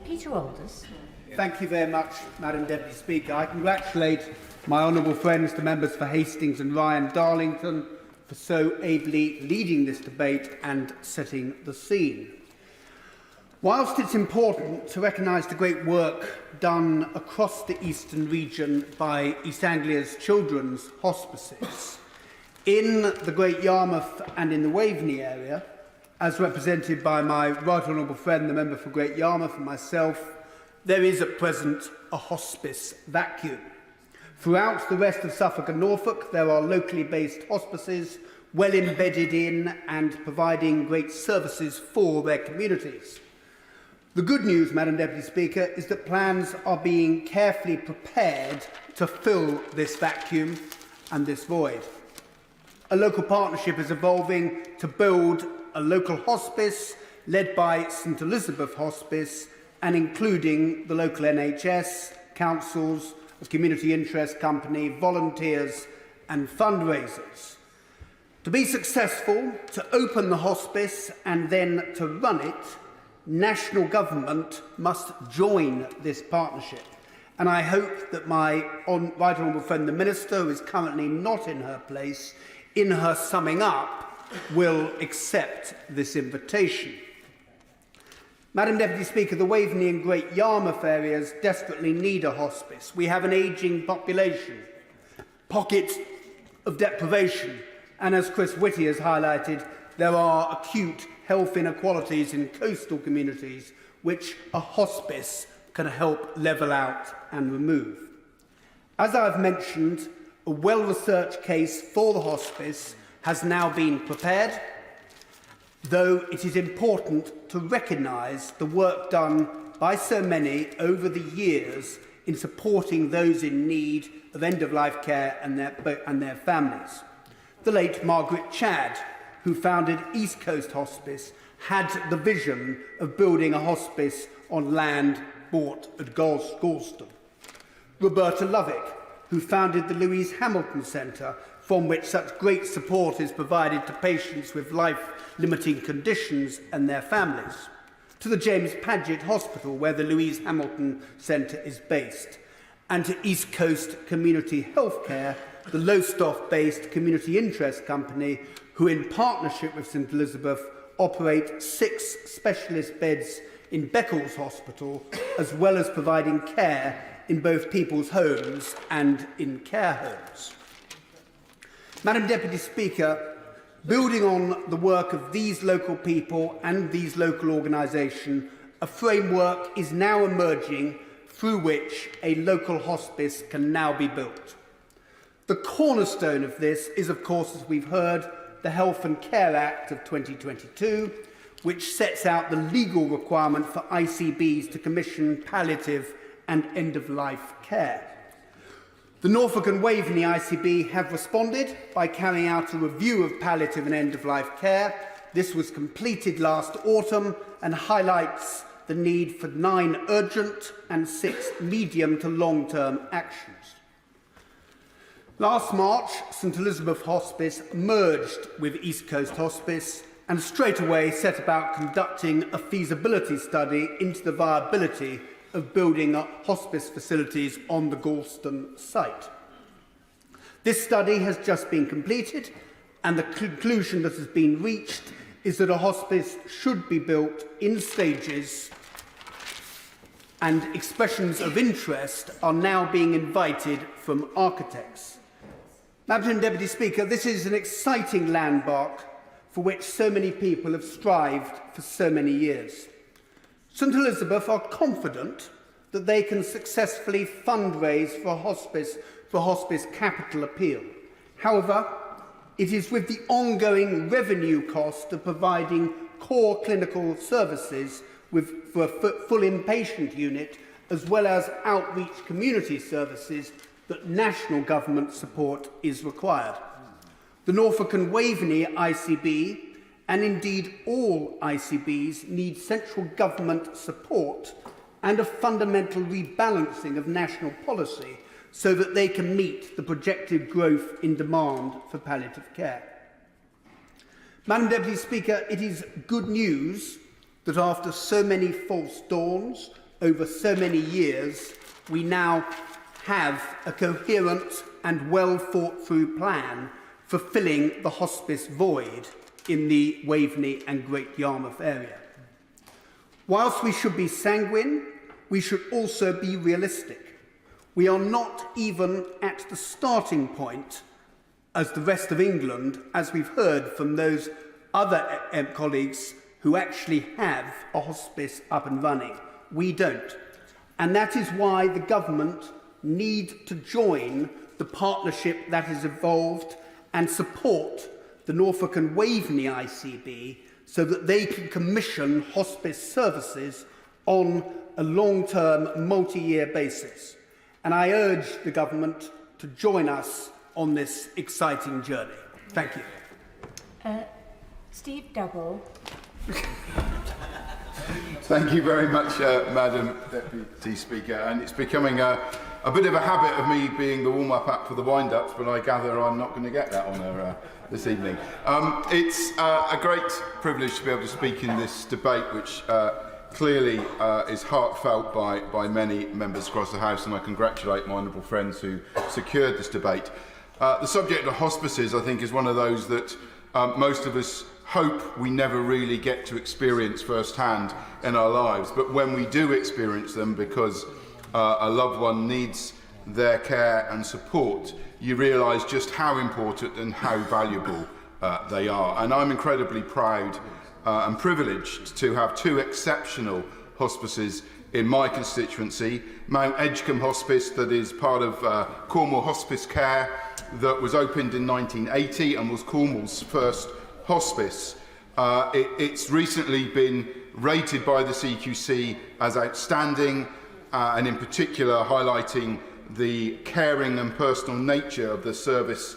Peter Alders. Thank you very much, Madam Deputy Speaker. I congratulate my honourable friends, the members for Hastings and Ryan Darlington, for so ably leading this debate and setting the scene. Whilst it's important to recognise the great work done across the eastern region by East Anglia's children's hospices, in the Great Yarmouth and in the Waveney area, as represented by my right honourable friend, the member for Great Yarmouth, and myself, there is at present a hospice vacuum. Throughout the rest of Suffolk and Norfolk, there are locally based hospices well embedded in and providing great services for their communities. The good news, Madam Deputy Speaker, is that plans are being carefully prepared to fill this vacuum and this void. A local partnership is evolving to build a local hospice led by St Elizabeth Hospice and including the local NHS, councils, a community interest company, volunteers and fundraisers. To be successful, to open the hospice and then to run it, national government must join this partnership. And I hope that my right honourable friend, the Minister, who is currently not in her place, in her summing up, will accept this invitation. Madam Deputy Speaker, the Waveney and Great Yarmouth areas desperately need a hospice. We have an ageing population, pockets of deprivation, and as Chris Whitty has highlighted, there are acute health inequalities in coastal communities which a hospice can help level out and remove. As I've mentioned, a well-researched case for the hospice has now been prepared, though it is important to recognise the work done by so many over the years in supporting those in need of end-of-life care and their families. The late Margaret Chadd, who founded East Coast Hospice, had the vision of building a hospice on land bought at Galston. Roberta Lovick, who founded the Louise Hamilton Centre, from which such great support is provided to patients with life-limiting conditions and their families, to the James Paget Hospital, where the Louise Hamilton Centre is based, and to East Coast Community Healthcare, the Lowestoft-based community interest company, who in partnership with St Elizabeth operate 6 specialist beds in Beccles Hospital, as well as providing care in both people's homes and in care homes. Madam Deputy Speaker, building on the work of these local people and these local organisations, a framework is now emerging through which a local hospice can now be built. The cornerstone of this is, of course, as we've heard, the Health and Care Act of 2022, which sets out the legal requirement for ICBs to commission palliative and end-of-life care. The Norfolk and Waveney ICB have responded by carrying out a review of palliative and end-of-life care. This was completed last autumn and highlights the need for 9 urgent and 6 medium to long-term actions. Last March, St Elizabeth Hospice merged with East Coast Hospice and straight away set about conducting a feasibility study into the viability of building up hospice facilities on the Galston site. This study has just been completed, and the conclusion that has been reached is that a hospice should be built in stages, and expressions of interest are now being invited from architects. Madam Deputy Speaker, this is an exciting landmark for which so many people have strived for so many years. St Elizabeth are confident that they can successfully fundraise for hospice capital appeal. However, it is with the ongoing revenue cost of providing core clinical services for a full inpatient unit, as well as outreach community services, that national government support is required. The Norfolk and Waveney ICB, and indeed all ICBs, need central government support and a fundamental rebalancing of national policy so that they can meet the projected growth in demand for palliative care. Madam Deputy Speaker, it is good news that after so many false dawns over so many years, we now have a coherent and well thought through plan for filling the hospice void in the Waveney and Great Yarmouth area. Whilst we should be sanguine, we should also be realistic. We are not even at the starting point as the rest of England, as we've heard from those other colleagues who actually have a hospice up and running. We don't. And that is why the government need to join the partnership that has evolved and support the Norfolk and Waveney ICB so that they can commission hospice services on a long-term, multi-year basis. And I urge the government to join us on this exciting journey. Thank you. Steve Double. Thank you very much, Madam Deputy Speaker. And it's becoming a bit of a habit of me being the warm-up act for the wind-ups, but I gather I'm not going to get that honour this evening. It's a great privilege to be able to speak in this debate, which clearly is heartfelt by many members across the House, and I congratulate my honourable friends who secured this debate. The subject of hospices, I think, is one of those that most of us hope we never really get to experience firsthand in our lives, but when we do experience them because a loved one needs their care and support, you realise just how important and how valuable they are. And I'm incredibly proud and privileged to have two exceptional hospices in my constituency. Mount Edgecombe Hospice, that is part of Cornwall Hospice Care, that was opened in 1980 and was Cornwall's first hospice. It's recently been rated by the CQC as outstanding, and in particular highlighting the caring and personal nature of the service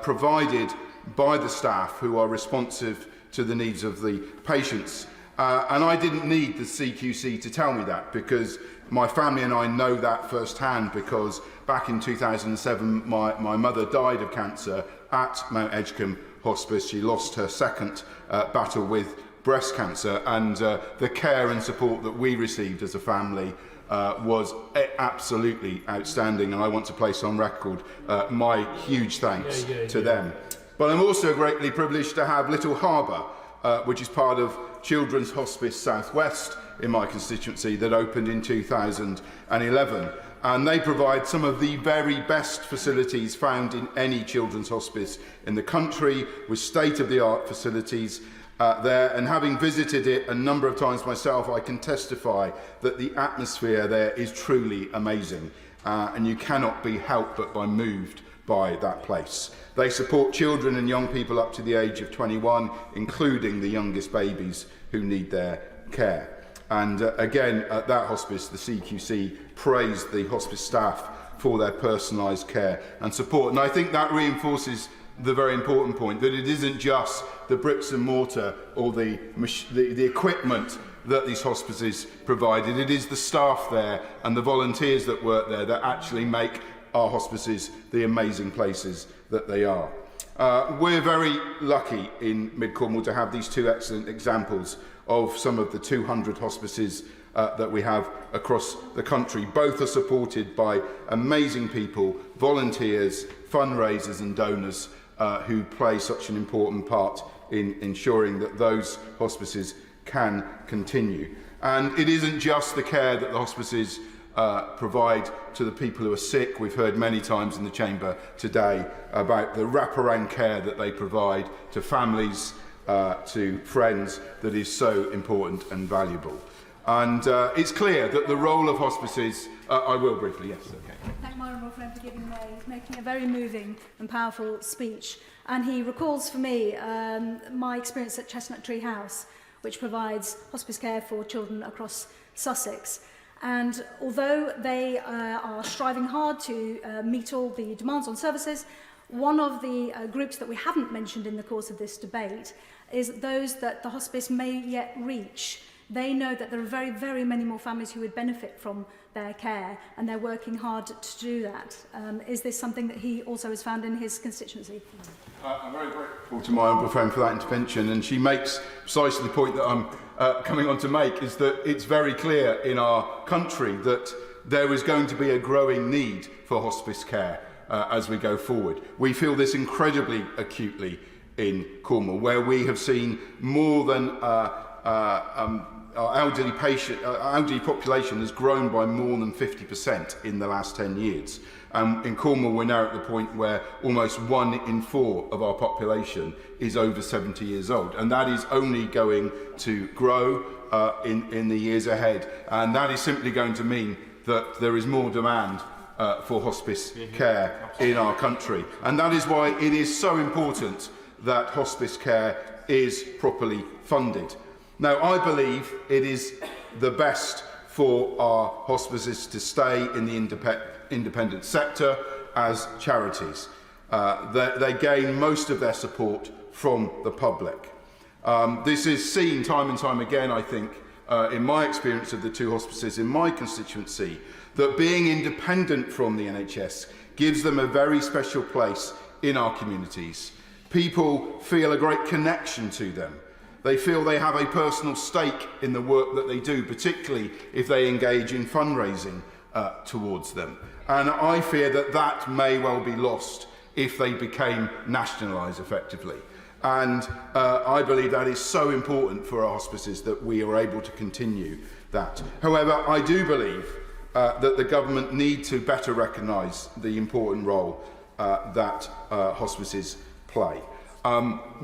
provided by the staff who are responsive to the needs of the patients. And I didn't need the CQC to tell me that, because my family and I know that firsthand, because back in 2007 my mother died of cancer at Mount Edgecombe Hospice. She lost her second battle with breast cancer, and the care and support that we received as a family was absolutely outstanding, and I want to place on record my huge thanks to them. But I'm also greatly privileged to have Little Harbour, which is part of Children's Hospice South West in my constituency, that opened in 2011. And they provide some of the very best facilities found in any children's hospice in the country, with state-of-the-art facilities there. And having visited it a number of times myself, I can testify that the atmosphere there is truly amazing. And you cannot be helped but be moved by that place. They support children and young people up to the age of 21, including the youngest babies who need their care. And again, at that hospice, the CQC praised the hospice staff for their personalised care and support. And I think that reinforces the very important point that it isn't just the bricks and mortar or the equipment that these hospices provided. It is the staff there and the volunteers that work there that actually make our hospices the amazing places that they are. We're very lucky in Mid-Cornwall to have these two excellent examples of some of the 200 hospices that we have across the country. Both are supported by amazing people, volunteers, fundraisers and donors who play such an important part in ensuring that those hospices can continue. And it isn't just the care that the hospices provide to the people who are sick. We've heard many times in the chamber today about the wraparound care that they provide to families, to friends, that is so important and valuable. And it's clear that the role of hospices... I will briefly, yes, okay. Thank my honourable friend for giving way. He's making a very moving and powerful speech. And he recalls for me my experience at Chestnut Tree House, which provides hospice care for children across Sussex. And although they are striving hard to meet all the demands on services, one of the groups that we haven't mentioned in the course of this debate is those that the hospice may yet reach. They know that there are very, very many more families who would benefit from their care, and they're working hard to do that. Is this something that he also has found in his constituency? I'm very grateful to my honourable friend for that intervention, and she makes precisely the point that I'm coming on to make is that it's very clear in our country that there is going to be a growing need for hospice care as we go forward. We feel this incredibly acutely in Cornwall, where we have seen more than our elderly population has grown by more than 50% in the last 10 years. In Cornwall, we're now at the point where almost 1 in 4 of our population is over 70 years old, and that is only going to grow in the years ahead. And that is simply going to mean that there is more demand for hospice care in our country. And that is why it is so important that hospice care is properly funded. Now, I believe it is the best for our hospices to stay in the independent sector as charities. They gain most of their support from the public. This is seen time and time again, I think, in my experience of the 2 hospices in my constituency, that being independent from the NHS gives them a very special place in our communities. People feel a great connection to them. They feel they have a personal stake in the work that they do, particularly if they engage in fundraising towards them. And I fear that that may well be lost if they became nationalised effectively. And I believe that is so important for our hospices that we are able to continue that. However, I do believe that the government need to better recognise the important role that hospices play.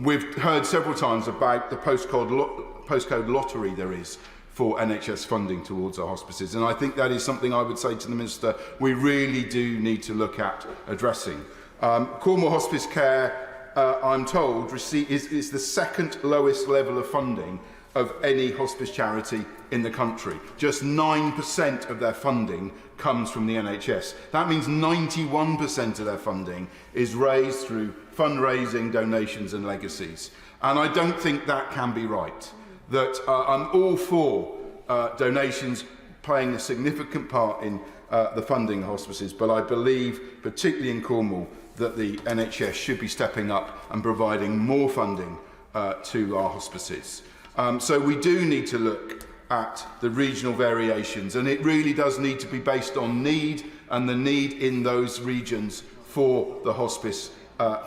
We've heard several times about the postcode lottery there is for NHS funding towards our hospices, and I think that is something I would say to the Minister we really do need to look at addressing. Cornwall Hospice Care, I'm told, is the 2nd lowest level of funding of any hospice charity in the country. Just 9% of their funding comes from the NHS. That means 91% of their funding is raised through fundraising, donations and legacies. And I don't think that can be right. That I'm all for donations playing a significant part in the funding of hospices, but I believe, particularly in Cornwall, that the NHS should be stepping up and providing more funding to our hospices. So we do need to look at the regional variations, and it really does need to be based on need and the need in those regions for the hospice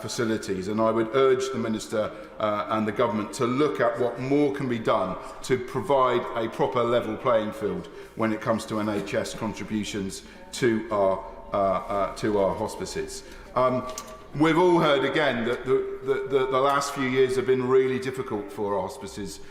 facilities. And I would urge the Minister and the Government to look at what more can be done to provide a proper level playing field when it comes to NHS contributions to our hospices. We've all heard again that the last few years have been really difficult for our hospices,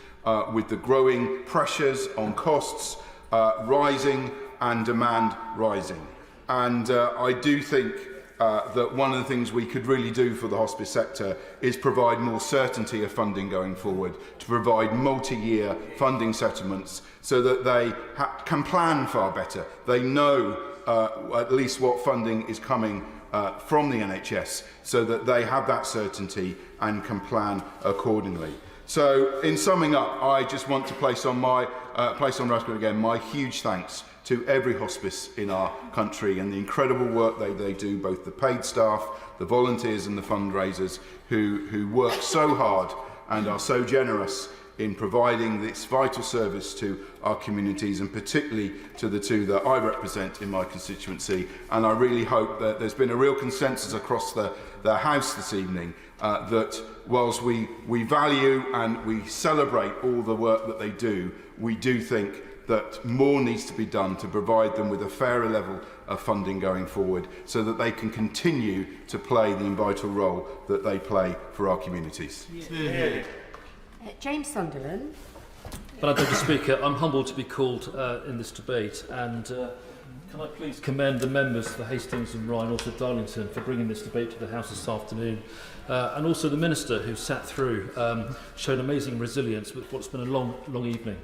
with the growing pressures on costs rising and demand rising. And I do think that one of the things we could really do for the hospice sector is provide more certainty of funding going forward, to provide multi-year funding settlements so that they can plan far better. They know at least what funding is coming from the NHS, so that they have that certainty and can plan accordingly. So, in summing up, I just want to place on record again my huge thanks to every hospice in our country and the incredible work they do, both the paid staff, the volunteers and the fundraisers who work so hard and are so generous in providing this vital service to our communities, and particularly to the 2 that I represent in my constituency. And I really hope that there's been a real consensus across the House this evening that whilst we value and we celebrate all the work that they do, we do think that more needs to be done to provide them with a fairer level of funding going forward, so that they can continue to play the vital role that they play for our communities. Yeah. James Sunderland. Madam Deputy Speaker, I'm humbled to be called in this debate, and can I please commend the members for Hastings and Ryan, also Darlington, for bringing this debate to the House this afternoon, and also the Minister who sat through, showed amazing resilience with what's been a long evening.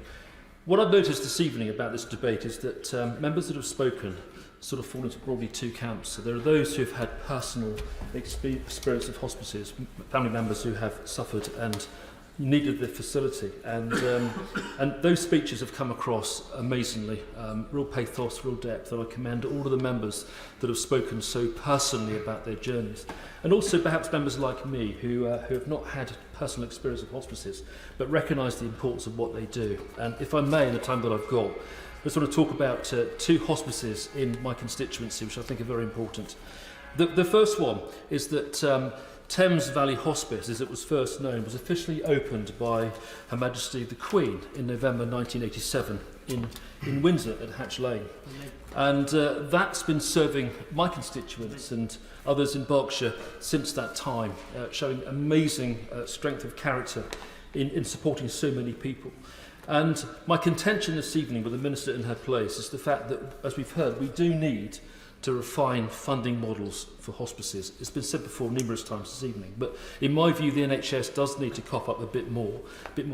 What I've noticed this evening about this debate is that members that have spoken sort of fall into broadly 2 camps. So there are those who've had personal experience of hospices, family members who have suffered and needed the facility, and those speeches have come across amazingly, real pathos, real depth, and I commend all of the members that have spoken so personally about their journeys, and also perhaps members like me who have not had personal experience of hospices but recognise the importance of what they do. And if I may, in the time that I've got, I just want to talk about two hospices in my constituency which I think are very important. The first one is that Thames Valley Hospice, as it was first known, was officially opened by Her Majesty the Queen in November 1987 in Windsor at Hatch Lane. And that's been serving my constituents and others in Berkshire since that time, showing amazing strength of character in supporting so many people. And my contention this evening with the Minister in her place is the fact that, as we've heard, we do need to refine funding models for hospices. It's been said before numerous times this evening, but in my view the NHS does need to cop up a bit more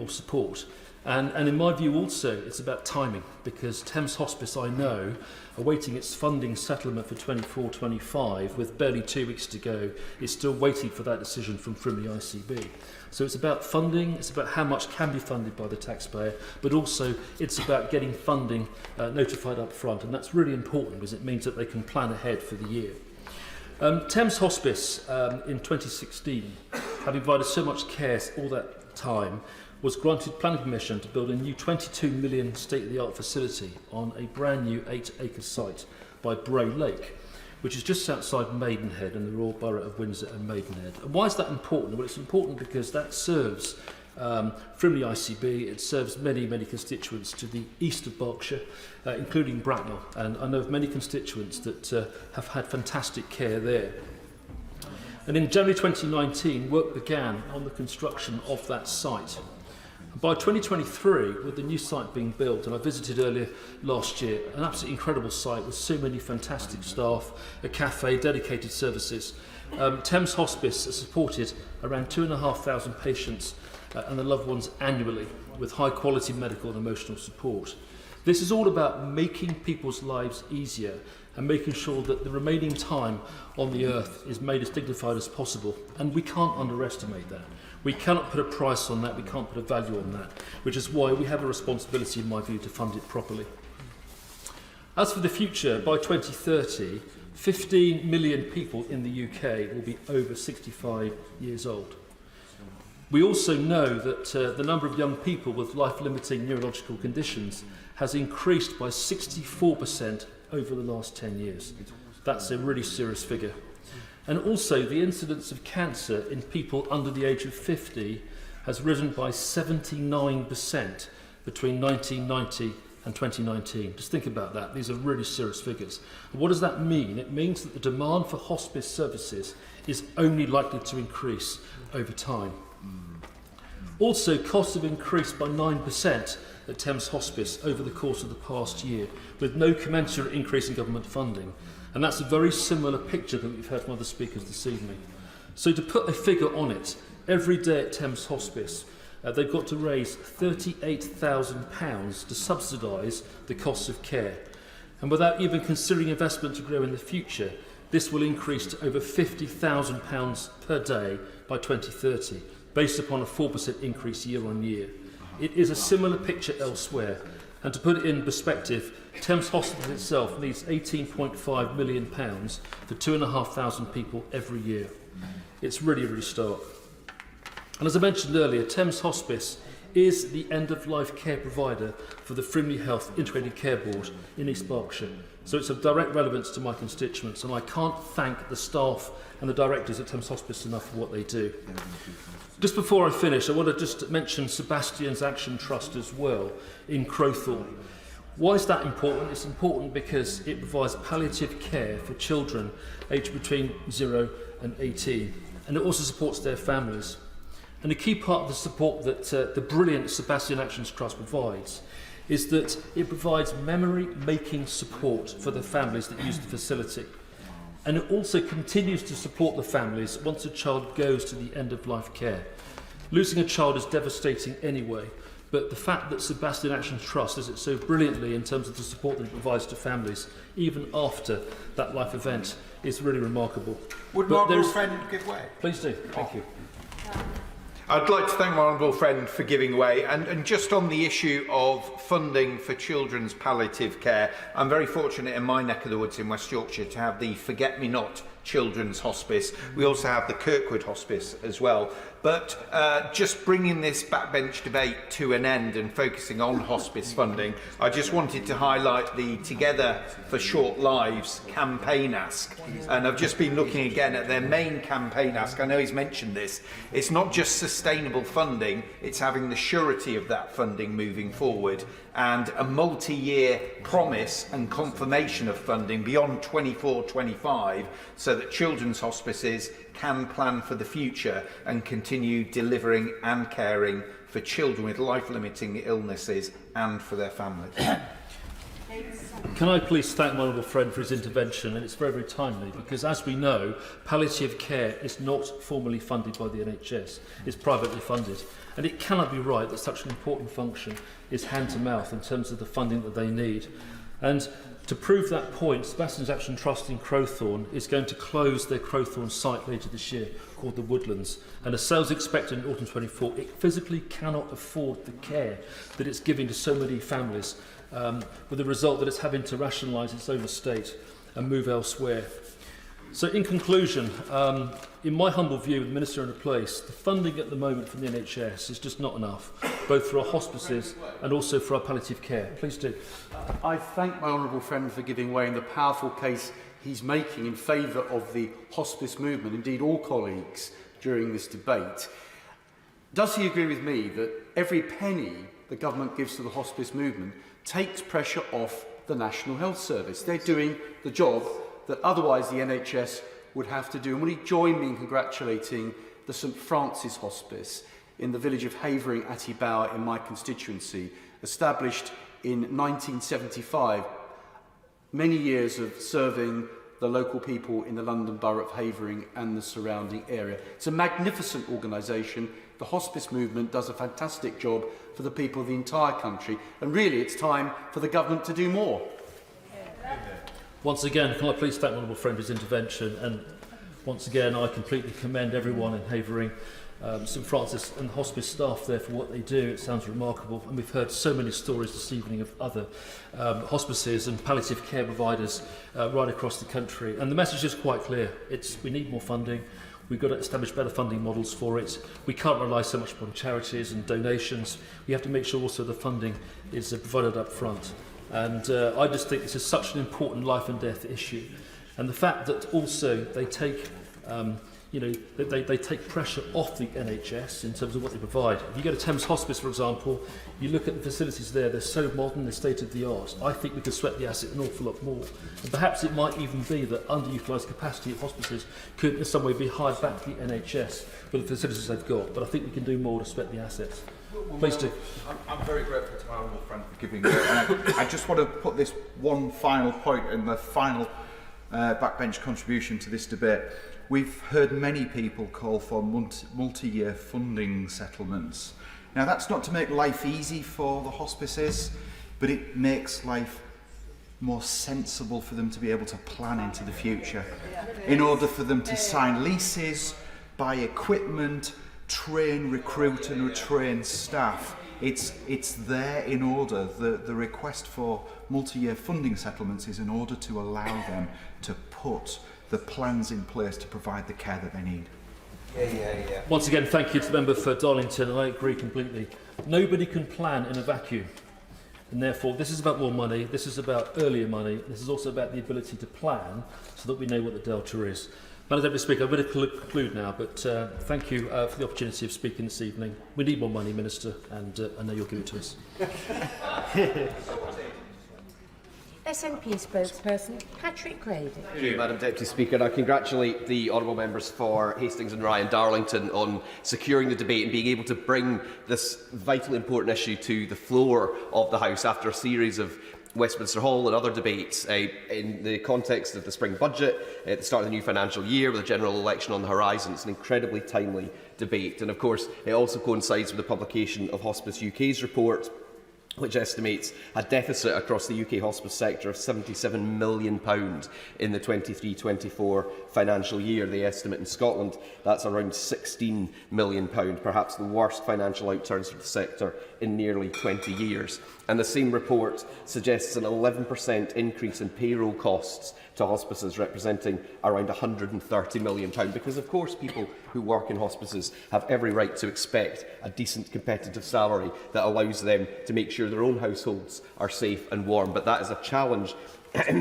support. And in my view also it's about timing, because Thames Hospice, I know, awaiting its funding settlement for 24-25 with barely 2 weeks to go, is still waiting for that decision from Frimley ICB. So it's about funding, it's about how much can be funded by the taxpayer, but also it's about getting funding notified up front, and that's really important because it means that they can plan ahead for the year. Thames Hospice in 2016, having provided so much care all that time, was granted planning permission to build a new 22 million state-of-the-art facility on a brand new 8-acre site by Bray Lake, which is just outside Maidenhead in the Royal Borough of Windsor and Maidenhead. And why is that important? Well, it's important because that serves Frimley ICB, it serves many, many constituents to the east of Berkshire, including Bracknell, and I know of many constituents that have had fantastic care there. And in January 2019, work began on the construction of that site. By 2023, with the new site being built, and I visited earlier last year, an absolutely incredible site with so many fantastic staff, a cafe, dedicated services. Thames Hospice has supported around 2,500 patients and their loved ones annually with high quality medical and emotional support. This is all about making people's lives easier and making sure that the remaining time on the earth is made as dignified as possible, and we can't underestimate that. We cannot put a price on that, we can't put a value on that, which is why we have a responsibility, in my view, to fund it properly. As for the future, by 2030, 15 million people in the UK will be over 65 years old. We also know that the number of young people with life-limiting neurological conditions has increased by 64% over the last 10 years. That's a really serious figure. And also the incidence of cancer in people under the age of 50 has risen by 79% between 1990 and 2019. Just think about that. These are really serious figures. And what does that mean? It means that the demand for hospice services is only likely to increase over time. Also, costs have increased by 9% at Thames Hospice over the course of the past year, with no commensurate increase in government funding. And that's a very similar picture that we've heard from other speakers this evening. So to put a figure on it, every day at Thames Hospice, they've got to raise £38,000 to subsidise the costs of care. And without even considering investment to grow in the future, this will increase to over £50,000 per day by 2030, based upon a 4% increase year on year. It is a similar picture elsewhere. And to put it in perspective, Thames Hospital itself needs £18.5 million for 2,500 people every year. It's really, really stark. And as I mentioned earlier, Thames Hospice is the end-of-life care provider for the Frimley Health Integrated Care Board in East Berkshire. So it's of direct relevance to my constituents, and I can't thank the staff and the directors at Thames Hospice enough for what they do. Just before I finish, I want to just mention Sebastian's Action Trust as well in Crowthorne. Why is that important? It's important because it provides palliative care for children aged between 0 and 18, and it also supports their families. And a key part of the support that the brilliant Sebastian Action Trust provides is that it provides memory-making support for the families that use the facility. And it also continues to support the families once a child goes to the end-of-life care. Losing a child is devastating anyway, but the fact that Sebastian Action Trust does it so brilliantly in terms of the support that it provides to families, even after that life event, is really remarkable. Would Margaret Friend give way? Please do. Thank you. I'd like to thank my honourable friend for giving way, and just on the issue of funding for children's palliative care, I'm very fortunate in my neck of the woods in West Yorkshire to have the Forget-Me-Not Children's Hospice. We also have the Kirkwood Hospice as well. But just bringing this backbench debate to an end and focusing on hospice funding, I just wanted to highlight the Together for Short Lives campaign ask. And I've just been looking again at their main campaign ask. I know he's mentioned this. It's not just sustainable funding, it's having the surety of that funding moving forward and a multi-year promise and confirmation of funding beyond 24-25 so that children's hospices can plan for the future and continue delivering and caring for children with life-limiting illnesses and for their families. Can I please thank my honourable friend for his intervention, and it's very, very timely because, as we know, palliative care is not formally funded by the NHS, it's privately funded, and it cannot be right that such an important function is hand-to-mouth in terms of the funding that they need. And to prove that point, Sebastian's Action Trust in Crowthorne is going to close their Crowthorne site later this year, called the Woodlands, and as sales expected in autumn 24, it physically cannot afford the care that it's giving to so many families, with the result that it's having to rationalise its own estate and move elsewhere. So in conclusion, in my humble view, with the Minister in place, the funding at the moment from the NHS is just not enough, both for our hospices and also for our palliative care. Please do. I thank my honourable friend for giving way in the powerful case he's making in favour of the hospice movement, indeed all colleagues, during this debate. Does he agree with me that every penny the government gives to the hospice movement takes pressure off the National Health Service? They're doing the job that otherwise the NHS would have to do. And will he join me in congratulating the St Francis Hospice in the village of Havering, Attybower, in my constituency, established in 1975, many years of serving the local people in the London Borough of Havering and the surrounding area. It's a magnificent organisation. The hospice movement does a fantastic job for the people of the entire country, and really it's time for the government to do more. Once again, can I please thank my honourable friend for his intervention, and once again I completely commend everyone in Havering, St Francis and hospice staff there for what they do. It sounds remarkable, and we've heard so many stories this evening of other hospices and palliative care providers right across the country, and the message is quite clear. We need more funding. We've got to establish better funding models for it. We can't rely so much upon charities and donations. We have to make sure also the funding is provided up front. And I just think this is such an important life and death issue. And the fact that also they take, they take pressure off the NHS in terms of what they provide. If you go to Thames Hospice, for example, you look at the facilities there, they're so modern, they're state-of-the-art. I think we could sweat the asset an awful lot more. And perhaps it might even be that underutilised capacity of hospices could in some way be hired back to the NHS for the facilities they've got. But I think we can do more to sweat the assets. Please do. I'm very grateful to my honourable friend for giving me that. I just want to put this one final point in the final backbench contribution to this debate. We've heard many people call for multi-year funding settlements. Now that's not to make life easy for the hospices, but it makes life more sensible for them to be able to plan into the future. In order for them to sign leases, buy equipment, train, recruit and retrain staff. It's there in order. The request for multi-year funding settlements is in order to allow them to put the plans in place to provide the care that they need. Yeah. Once again, thank you to the member for Darlington, and I agree completely. Nobody can plan in a vacuum. And therefore, this is about more money, this is about earlier money, this is also about the ability to plan so that we know what the delta is. Madam Deputy Speaker, I'm going to conclude now, but thank you for the opportunity of speaking this evening. We need more money, Minister, and I know you'll give it to us. SNP spokesperson Patrick Craig. Thank you, Madam Deputy Speaker. And I congratulate the honourable members for Hastings and Ryan Darlington on securing the debate and being able to bring this vitally important issue to the floor of the House after a series of Westminster Hall and other debates in the context of the spring budget at the start of the new financial year with a general election on the horizon. It's an incredibly timely debate, and of course it also coincides with the publication of Hospice UK's report which estimates a deficit across the UK hospice sector of £77 million in the 23-24 financial year. The estimate in Scotland, that's around £16 million, perhaps the worst financial outturns for the sector in nearly 20 years. And the same report suggests an 11% increase in payroll costs to hospices, representing around £130 million, because of course people who work in hospices have every right to expect a decent competitive salary that allows them to make sure their own households are safe and warm. But that is a challenge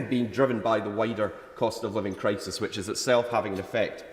being driven by the wider cost of living crisis, which is itself having an effect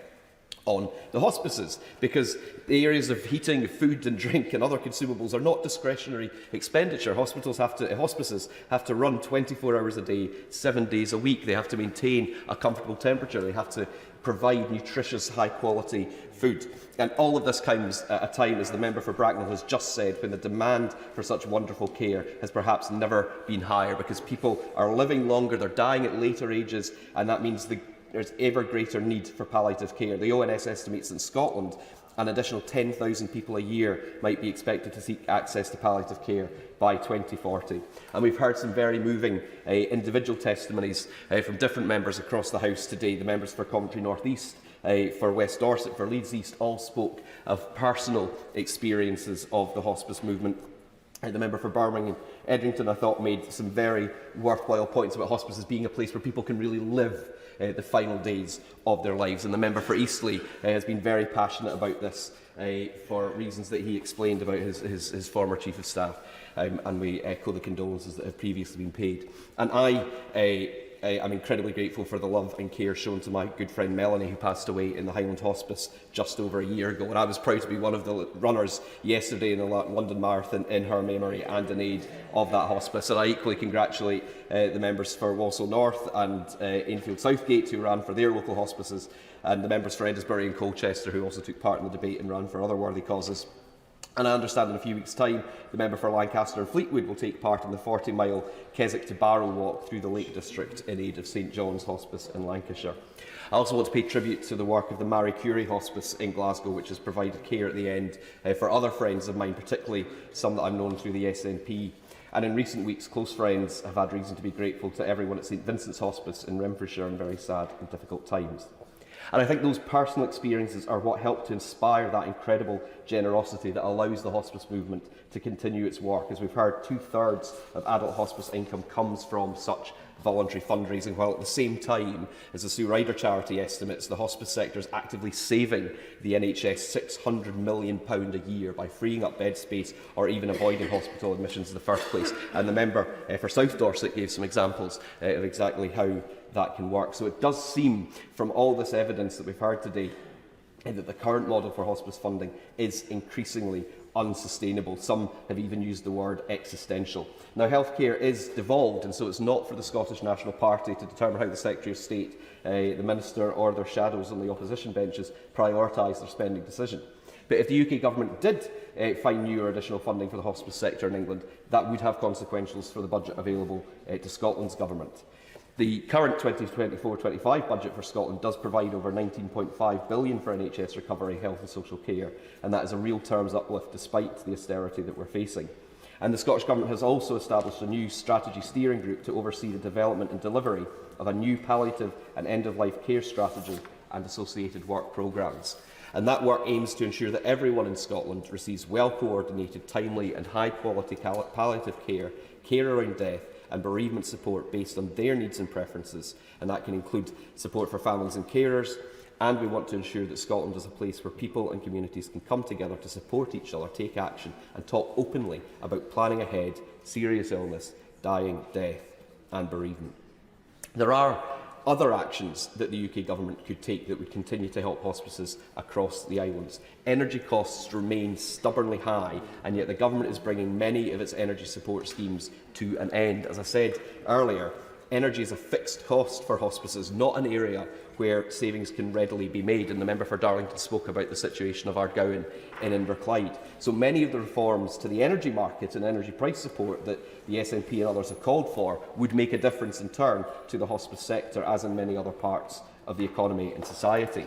on the hospices, because the areas of heating, food and drink and other consumables are not discretionary expenditure. Hospices have to run 24 hours a day, 7 days a week. They have to maintain a comfortable temperature. They have to provide nutritious, high-quality food. And all of this comes at a time, as the member for Bracknell has just said, when the demand for such wonderful care has perhaps never been higher, because people are living longer, they're dying at later ages, and that means there's ever greater need for palliative care. The ONS estimates in Scotland an additional 10,000 people a year might be expected to seek access to palliative care by 2040. And we've heard some very moving individual testimonies from different members across the House today. The members for Coventry North East, for West Dorset, for Leeds East, all spoke of personal experiences of the hospice movement. The member for Birmingham Edrington, I thought, made some very worthwhile points about hospices being a place where people can really live the final days of their lives. And the member for Eastleigh has been very passionate about this for reasons that he explained about his former Chief of Staff. And we echo the condolences that have previously been paid. And I'm incredibly grateful for the love and care shown to my good friend Melanie, who passed away in the Highland Hospice just over a year ago. And I was proud to be one of the runners yesterday in the London Marathon in her memory and in aid of that hospice. And I equally congratulate the members for Walsall North and Enfield Southgate, who ran for their local hospices, and the members for Edinburgh and Colchester, who also took part in the debate and ran for other worthy causes. And I understand in a few weeks' time, the member for Lancaster and Fleetwood will take part in the 40-mile Keswick to Barrow walk through the Lake District in aid of St John's Hospice in Lancashire. I also want to pay tribute to the work of the Marie Curie Hospice in Glasgow, which has provided care at the end for other friends of mine, particularly some that I've known through the SNP. And in recent weeks, close friends have had reason to be grateful to everyone at St Vincent's Hospice in Renfrewshire in very sad and difficult times. And I think those personal experiences are what help to inspire that incredible generosity that allows the hospice movement to continue its work. As we've heard, 2/3 of adult hospice income comes from such voluntary fundraising, while at the same time, as the Sue Ryder charity estimates, the hospice sector is actively saving the NHS £600 million a year by freeing up bed space or even avoiding hospital admissions in the first place. And the member for South Dorset gave some examples of exactly how that can work. So it does seem, from all this evidence that we've heard today, that the current model for hospice funding is increasingly unsustainable. Some have even used the word existential. Now, healthcare is devolved, and so it's not for the Scottish National Party to determine how the Secretary of State, the Minister or their shadows on the opposition benches prioritise their spending decision. But if the UK Government did find new or additional funding for the hospice sector in England, that would have consequences for the budget available to Scotland's Government. The current 2024-25 budget for Scotland does provide over £19.5 billion for NHS recovery, health and social care, and that is a real terms uplift despite the austerity that we're facing. And the Scottish Government has also established a new strategy steering group to oversee the development and delivery of a new palliative and end-of-life care strategy and associated work programmes. And that work aims to ensure that everyone in Scotland receives well-coordinated, timely and high-quality palliative care, care around death, and bereavement support based on their needs and preferences, and that can include support for families and carers. And we want to ensure that Scotland is a place where people and communities can come together to support each other, take action and talk openly about planning ahead, serious illness, dying, death and bereavement. There are other actions that the UK Government could take that would continue to help hospices across the islands. Energy costs remain stubbornly high, and yet the Government is bringing many of its energy support schemes to an end. As I said earlier, energy is a fixed cost for hospices, not an area where savings can readily be made. And the member for Darlington spoke about the situation of Ardgowan in Inverclyde. So many of the reforms to the energy market and energy price support that the SNP and others have called for would make a difference in turn to the hospice sector, as in many other parts of the economy and society.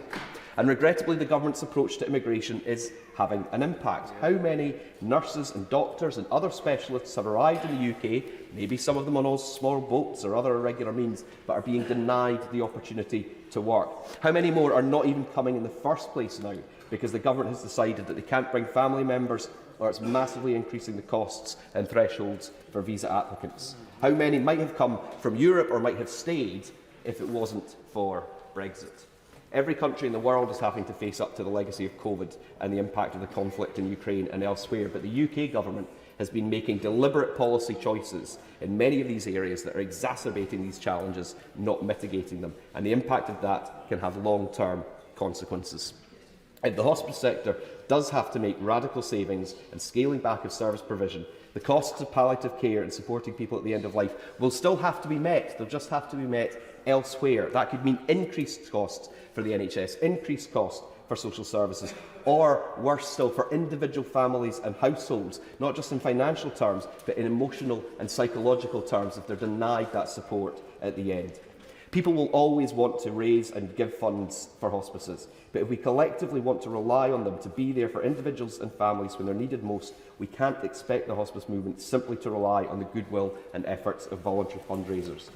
And regrettably, the government's approach to immigration is having an impact. How many nurses and doctors and other specialists have arrived in the UK, maybe some of them on small boats or other irregular means, but are being denied the opportunity to work? How many more are not even coming in the first place now because the government has decided that they can't bring family members, or it's massively increasing the costs and thresholds for visa applicants? How many might have come from Europe or might have stayed if it wasn't for Brexit? Every country in the world is having to face up to the legacy of COVID and the impact of the conflict in Ukraine and elsewhere, but the UK government has been making deliberate policy choices in many of these areas that are exacerbating these challenges, not mitigating them, and the impact of that can have long-term consequences. If the hospice sector does have to make radical savings and scaling back of service provision, the costs of palliative care and supporting people at the end of life will still have to be met. They'll just have to be met elsewhere. That could mean increased costs for the NHS, increased costs for social services, or worse still, for individual families and households, not just in financial terms, but in emotional and psychological terms if they're denied that support at the end. People will always want to raise and give funds for hospices, but if we collectively want to rely on them to be there for individuals and families when they're needed most, we can't expect the hospice movement simply to rely on the goodwill and efforts of voluntary fundraisers.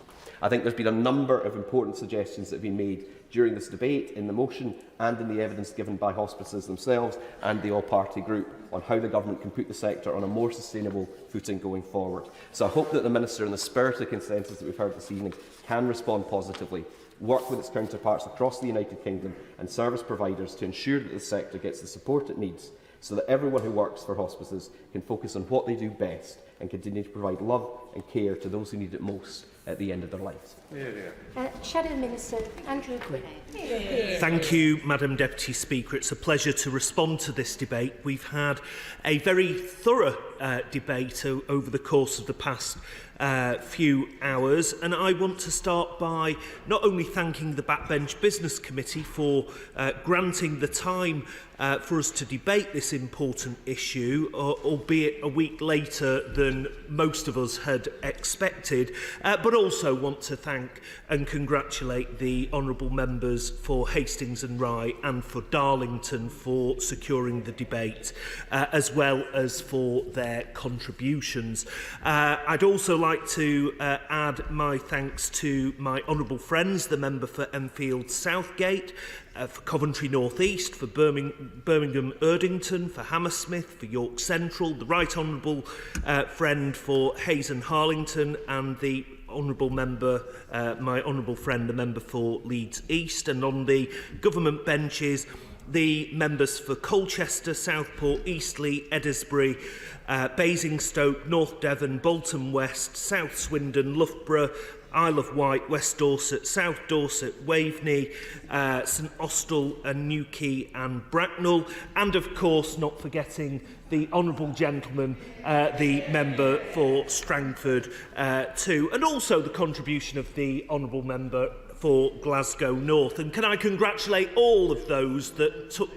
I think there's been a number of important suggestions that have been made during this debate, in the motion and in the evidence given by hospices themselves and the all-party group, on how the government can put the sector on a more sustainable footing going forward. So I hope that the Minister, in the spirit of consensus that we've heard this evening, can respond positively, work with its counterparts across the United Kingdom and service providers to ensure that the sector gets the support it needs, so that everyone who works for hospices can focus on what they do best and continue to provide love and care to those who need it most at the end of their lives. Shadow Minister Andrew Gwynn. Thank you, Madam Deputy Speaker. It's a pleasure to respond to this debate. We've had a very thorough debate over the course of the past few hours, and I want to start by not only thanking the Backbench Business Committee for granting the time for us to debate this important issue, albeit a week later than most of us had expected, but also want to thank and congratulate the honourable members for Hastings and Rye and for Darlington for securing the debate, as well as for their contributions. I'd also like to add my thanks to my honourable friends, the member for Enfield Southgate, for Coventry North East, for Birmingham Erdington, for Hammersmith, for York Central, the Right Honourable friend for Hayes and Harlington, and the honourable member, my honourable friend, the member for Leeds East. And on the government benches, the members for Colchester, Southport, Eastleigh, Eddisbury, Basingstoke, North Devon, Bolton West, South Swindon, Loughborough, Isle of Wight, West Dorset, South Dorset, Waveney, St Austell and Newquay and Bracknell, and of course not forgetting the honourable gentleman, the member for Strangford too, and also the contribution of the honourable member for Glasgow North. And can I congratulate all of those that took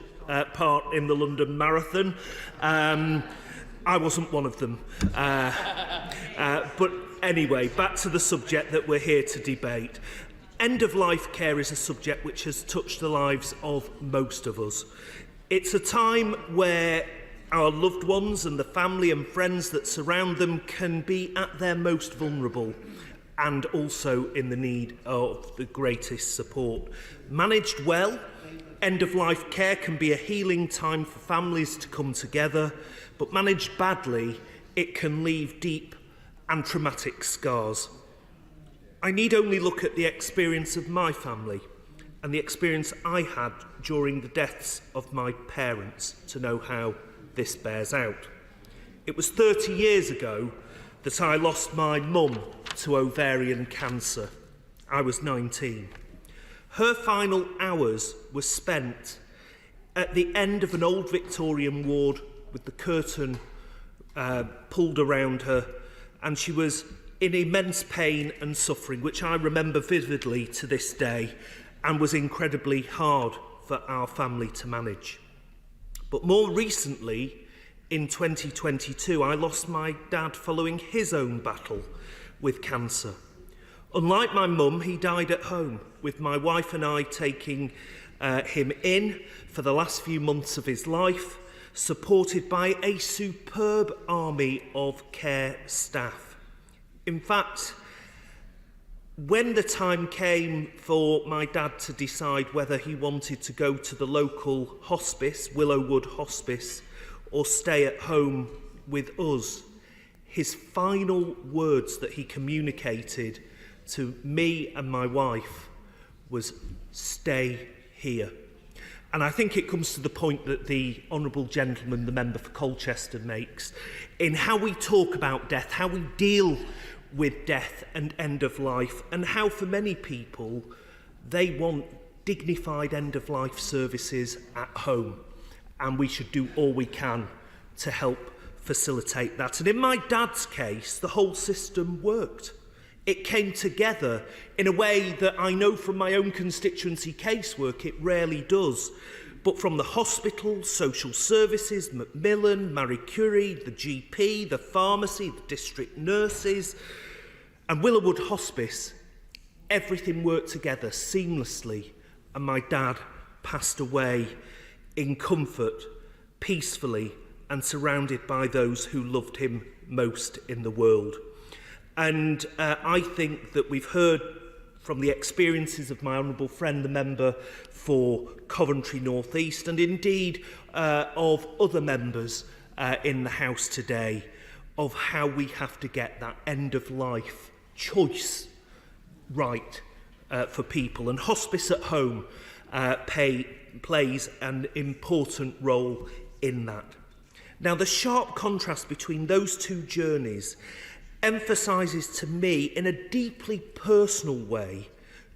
part in the London Marathon? I wasn't one of them. But anyway, back to the subject that we're here to debate. End-of-life care is a subject which has touched the lives of most of us. It's a time where our loved ones and the family and friends that surround them can be at their most vulnerable and also in the need of the greatest support. Managed well, end-of-life care can be a healing time for families to come together, but managed badly, it can leave deep and traumatic scars. I need only look at the experience of my family and the experience I had during the deaths of my parents to know how this bears out. It was 30 years ago that I lost my mum to ovarian cancer. I was 19. Her final hours were spent at the end of an old Victorian ward with the curtain pulled around her, and she was in immense pain and suffering, which I remember vividly to this day, and was incredibly hard for our family to manage. But more recently, in 2022, I lost my dad following his own battle with cancer. Unlike my mum, he died at home, with my wife and I taking him in for the last few months of his life, supported by a superb army of care staff. In fact, when the time came for my dad to decide whether he wanted to go to the local hospice, Willowwood Hospice, or stay at home with us, his final words that he communicated to me and my wife was, "Stay here." And I think it comes to the point that the honourable gentleman, the member for Colchester, makes in how we talk about death, how we deal with death and end of life, and how for many people they want dignified end of life services at home, and we should do all we can to help facilitate that. And in my dad's case, the whole system worked. It came together in a way that I know from my own constituency casework it rarely does. But from the hospital, social services, Macmillan, Marie Curie, the GP, the pharmacy, the district nurses, and Willowwood Hospice, everything worked together seamlessly, and my dad passed away in comfort, peacefully, and surrounded by those who loved him most in the world. And I think that we've heard from the experiences of my honourable friend, the member for Coventry North East, and indeed of other members in the House today, of how we have to get that end-of-life choice right for people. And hospice at home plays an important role in that. Now, the sharp contrast between those two journeys emphasises to me in a deeply personal way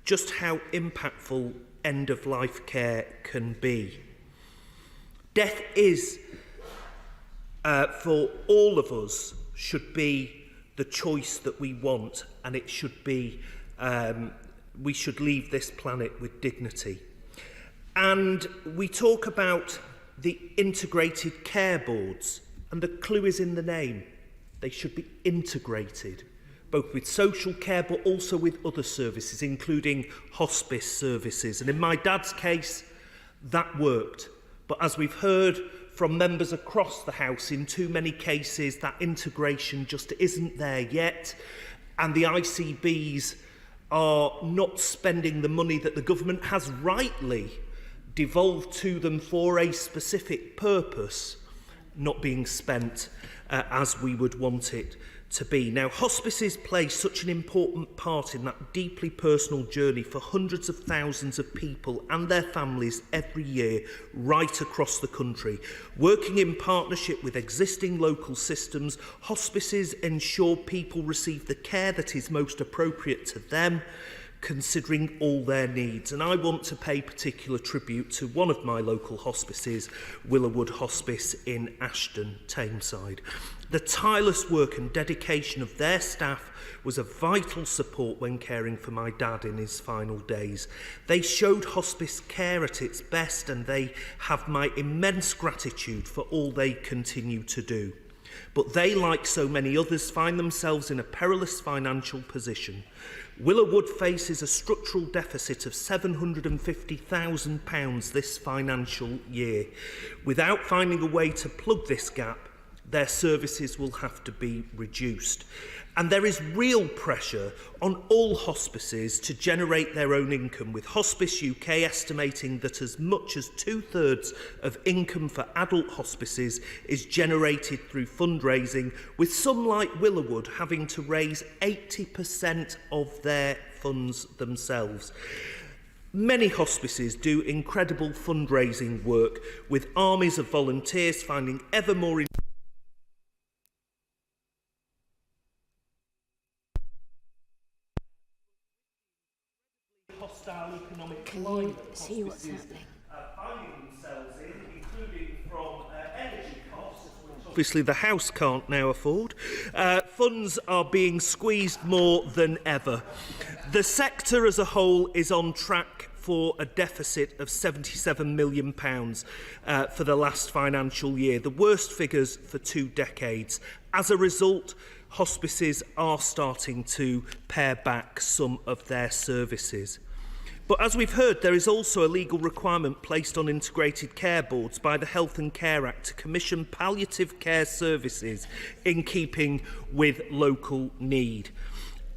just how impactful end-of-life care can be. Death is, for all of us, should be the choice that we want, and it should be, we should leave this planet with dignity. And we talk about the integrated care boards, and the clue is in the name. They should be integrated, both with social care but also with other services, including hospice services. And in my dad's case, that worked. But as we've heard from members across the House, in too many cases, that integration just isn't there yet. And the ICBs are not spending the money that the government has rightly devolved to them for a specific purpose, not being spent as we would want it to be. Now, hospices play such an important part in that deeply personal journey for hundreds of thousands of people and their families every year right across the country. Working in partnership with existing local systems, hospices ensure people receive the care that is most appropriate to them, considering all their needs. And I want to pay particular tribute to one of my local hospices, Willowwood Hospice in Ashton, Tameside. The tireless work and dedication of their staff was a vital support when caring for my dad in his final days. They showed hospice care at its best, and they have my immense gratitude for all they continue to do. But they, like so many others, find themselves in a perilous financial position. Willowwood faces a structural deficit of £750,000 this financial year. Without finding a way to plug this gap, their services will have to be reduced. And there is real pressure on all hospices to generate their own income, with Hospice UK estimating that as much as 2/3 of income for adult hospices is generated through fundraising, with some like Willowwood having to raise 80% of their funds themselves. Many hospices do incredible fundraising work, with armies of volunteers finding ever more hostile economic climate see what's happening? Finding themselves in, including from energy costs, which obviously the House can't now afford. Funds are being squeezed more than ever. The sector as a whole is on track for a deficit of £77 million for the last financial year, the worst figures for 2 decades. As a result, hospices are starting to pare back some of their services. But as we've heard, there is also a legal requirement placed on integrated care boards by the Health and Care Act to commission palliative care services in keeping with local need.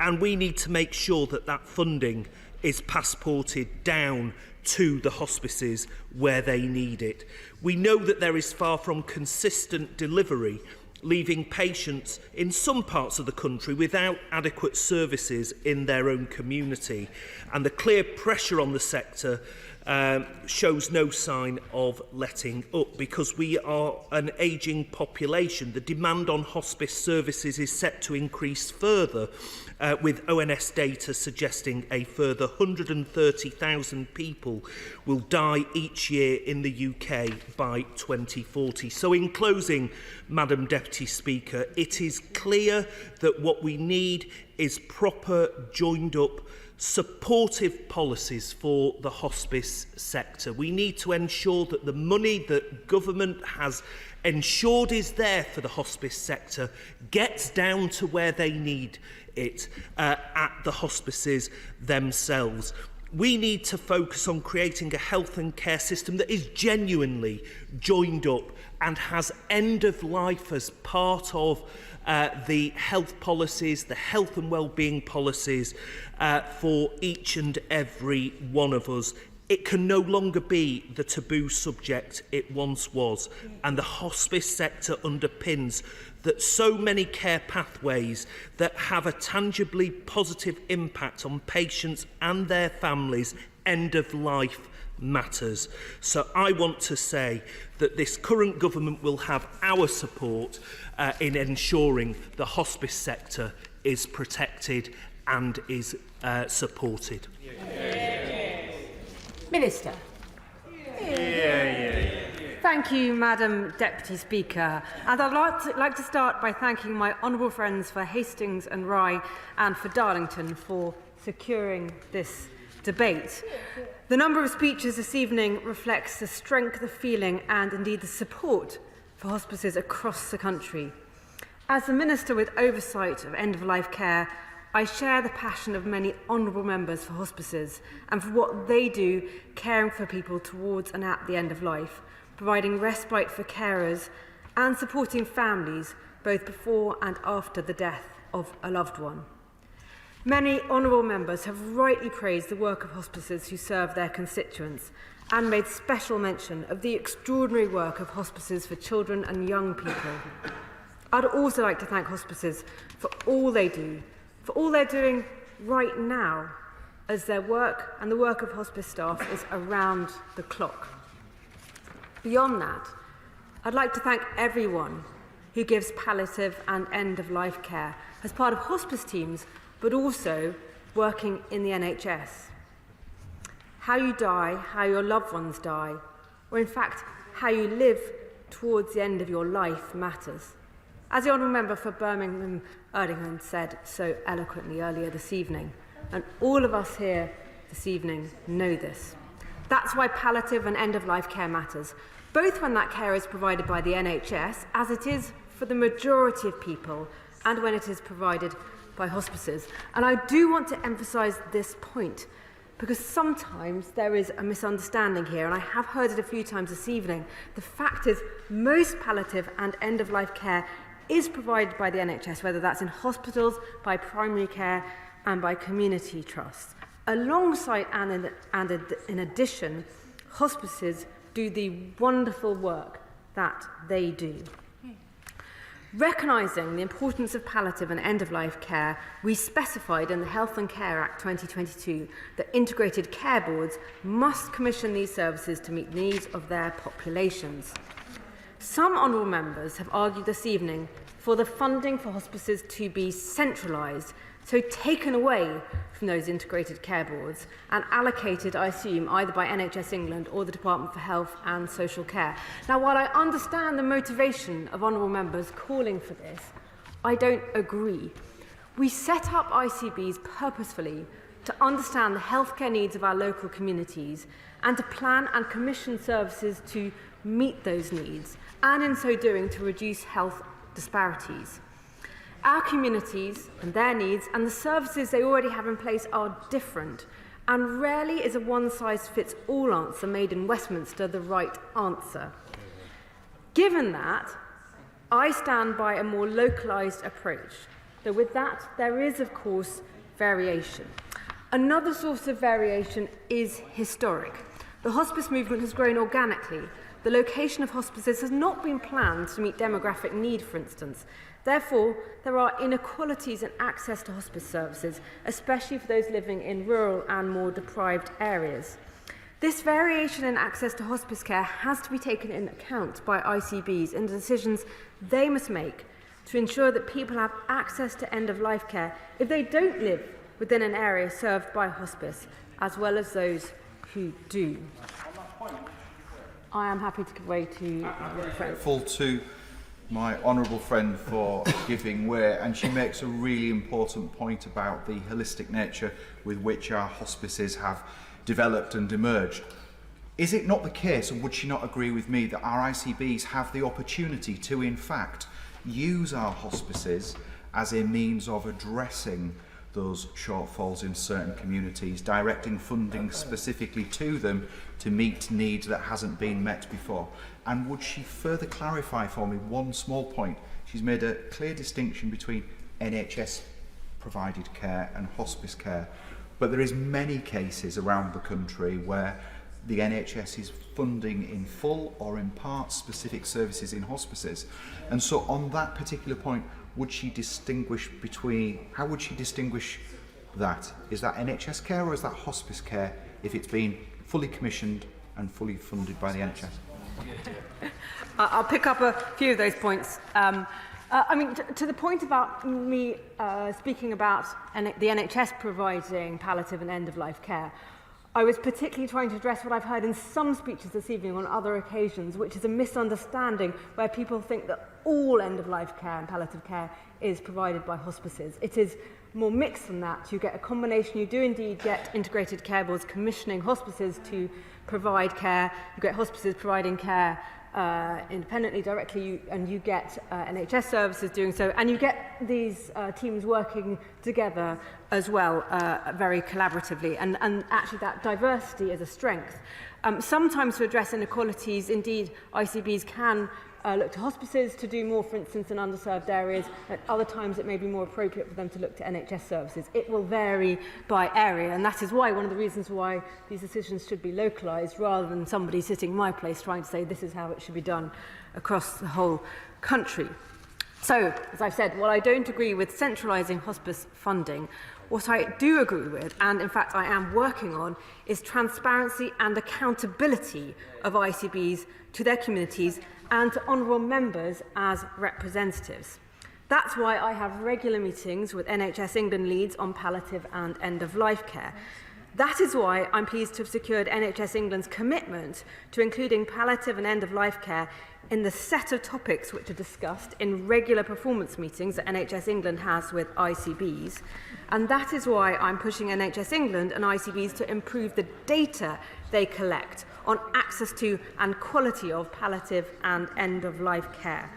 And we need to make sure that that funding is passported down to the hospices where they need it. We know that there is far from consistent delivery, leaving patients in some parts of the country without adequate services in their own community. And the clear pressure on the sector shows no sign of letting up, because we are an ageing population. The demand on hospice services is set to increase further, with ONS data suggesting a further 130,000 people will die each year in the UK by 2040. So in closing, Madam Deputy Speaker, it is clear that what we need is proper, joined up, supportive policies for the hospice sector. We need to ensure that the money that government has ensured is there for the hospice sector gets down to where they need it, at the hospices themselves. We need to focus on creating a health and care system that is genuinely joined up and has end of life as part of the health policies, the health and well-being policies for each and every one of us. It can no longer be the taboo subject it once was, and the hospice sector underpins that so many care pathways that have a tangibly positive impact on patients and their families end of life matters. So I want to say that this current government will have our support in ensuring the hospice sector is protected and is supported. Minister. Thank you, Madam Deputy Speaker. And I'd like to start by thanking my honourable friends for Hastings and Rye and for Darlington for securing this debate. The number of speeches this evening reflects the strength of feeling and indeed the support for hospices across the country. As the Minister with oversight of end-of-life care, I share the passion of many honourable members for hospices and for what they do caring for people towards and at the end of life, providing respite for carers and supporting families both before and after the death of a loved one. Many honourable members have rightly praised the work of hospices who serve their constituents and made special mention of the extraordinary work of hospices for children and young people. I'd also like to thank hospices for all they do, for all they're doing right now, as their work and the work of hospice staff is around the clock. Beyond that, I'd like to thank everyone who gives palliative and end-of-life care as part of hospice teams, but also working in the NHS. How you die, how your loved ones die, or in fact, how you live towards the end of your life matters. As the Honourable Member for Birmingham Erdingham said so eloquently earlier this evening, and all of us here this evening know this. That's why palliative and end-of-life care matters, both when that care is provided by the NHS, as it is for the majority of people, and when it is provided by hospices. And I do want to emphasise this point, because sometimes there is a misunderstanding here, and I have heard it a few times this evening. The fact is, most palliative and end-of-life care is provided by the NHS, whether that's in hospitals, by primary care, and by community trusts. Alongside and in addition, hospices do the wonderful work that they do. Recognising the importance of palliative and end-of-life care, we specified in the Health and Care Act 2022 that integrated care boards must commission these services to meet the needs of their populations. Some honourable members have argued this evening for the funding for hospices to be centralised, so taken away from those integrated care boards and allocated, I assume, either by NHS England or the Department for Health and Social Care. Now, while I understand the motivation of honourable members calling for this, I don't agree. We set up ICBs purposefully to understand the healthcare needs of our local communities and to plan and commission services to meet those needs, and in so doing to reduce health disparities. Our communities and their needs and the services they already have in place are different, and rarely is a one-size-fits-all answer made in Westminster the right answer. Given that, I stand by a more localised approach, though with that there is, of course, variation. Another source of variation is historic. The hospice movement has grown organically. The location of hospices has not been planned to meet demographic need, for instance. Therefore, there are inequalities in access to hospice services, especially for those living in rural and more deprived areas. This variation in access to hospice care has to be taken into account by ICBs in the decisions they must make to ensure that people have access to end-of-life care if they don't live within an area served by hospice, as well as those who do. I am happy to give way to Grateful to my honourable friend for giving way, and she makes a really important point about the holistic nature with which our hospices have developed and emerged. Is it not the case, and would she not agree with me, that our ICBs have the opportunity to, in fact, use our hospices as a means of addressing those shortfalls in certain communities, directing funding specifically to them to meet needs that hasn't been met before? And would she further clarify for me one small point? She's made a clear distinction between NHS provided care and hospice care, but there is many cases around the country where the NHS is funding in full or in part specific services in hospices. And so on that particular point, would she distinguish between, how would she distinguish that? Is that NHS care or is that hospice care if it's been fully commissioned and fully funded by the NHS? I'll pick up a few of those points. To the point about me speaking about the NHS providing palliative and end-of-life care, I was particularly trying to address what I've heard in some speeches this evening on other occasions, which is a misunderstanding where people think that all end-of-life care and palliative care is provided by hospices. It is more mixed than that. You get a combination. You do indeed get integrated care boards commissioning hospices to provide care. You get hospices providing care independently, directly, and you get NHS services doing so, and you get these teams working together as well, very collaboratively, and actually that diversity is a strength. Sometimes to address inequalities, indeed, ICBs can look to hospices to do more, for instance, in underserved areas. At other times, it may be more appropriate for them to look to NHS services. It will vary by area, and that is why one of the reasons why these decisions should be localised rather than somebody sitting in my place trying to say this is how it should be done across the whole country. So, as I've said, while I don't agree with centralising hospice funding, what I do agree with, and in fact I am working on, is transparency and accountability of ICBs to their communities and to honourable members as representatives. That's why I have regular meetings with NHS England leads on palliative and end-of-life care. That is why I'm pleased to have secured NHS England's commitment to including palliative and end-of-life care in the set of topics which are discussed in regular performance meetings that NHS England has with ICBs. And that is why I'm pushing NHS England and ICBs to improve the data they collect on access to and quality of palliative and end-of-life care.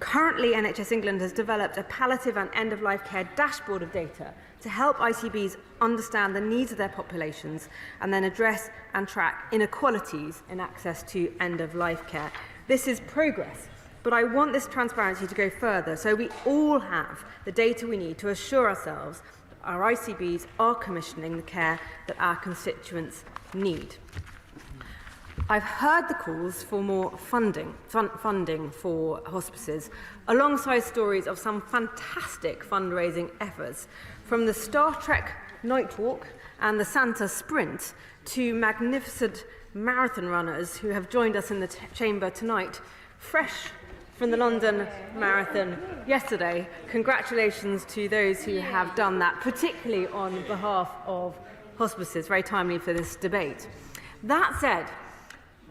Currently, NHS England has developed a palliative and end-of-life care dashboard of data to help ICBs understand the needs of their populations and then address and track inequalities in access to end-of-life care. This is progress, but I want this transparency to go further so we all have the data we need to assure ourselves that our ICBs are commissioning the care that our constituents need. I've heard the calls for more funding for hospices, alongside stories of some fantastic fundraising efforts, from the Star Trek Night Walk and the Santa Sprint to magnificent marathon runners who have joined us in the chamber tonight, fresh from the London Marathon yesterday. Congratulations to those who have done that, particularly on behalf of hospices. Very timely for this debate. That said,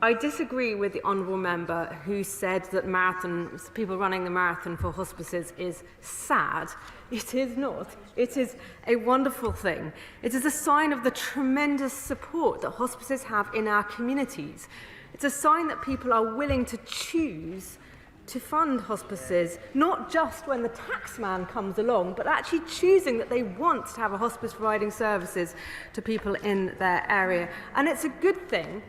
I disagree with the honourable member who said that people running the marathon for hospices is sad. It is not. It is a wonderful thing. It is a sign of the tremendous support that hospices have in our communities. It's a sign that people are willing to choose to fund hospices, not just when the taxman comes along, but actually choosing that they want to have a hospice providing services to people in their area. And it's a good thing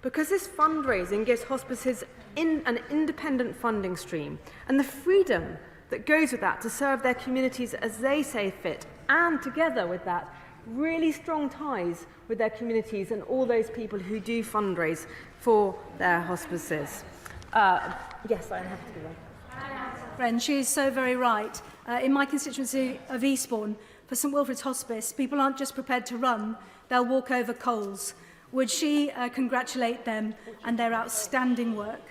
because this fundraising gives hospices an independent funding stream and the freedom that goes with that to serve their communities as they say fit, and together with that, really strong ties with their communities and all those people who do fundraise for their hospices. Yes, I'm happy to do that. Friend, she is so very right. In my constituency of Eastbourne, for St Wilfrid's Hospice, people aren't just prepared to run, they'll walk over coals. Would she congratulate them and their outstanding work?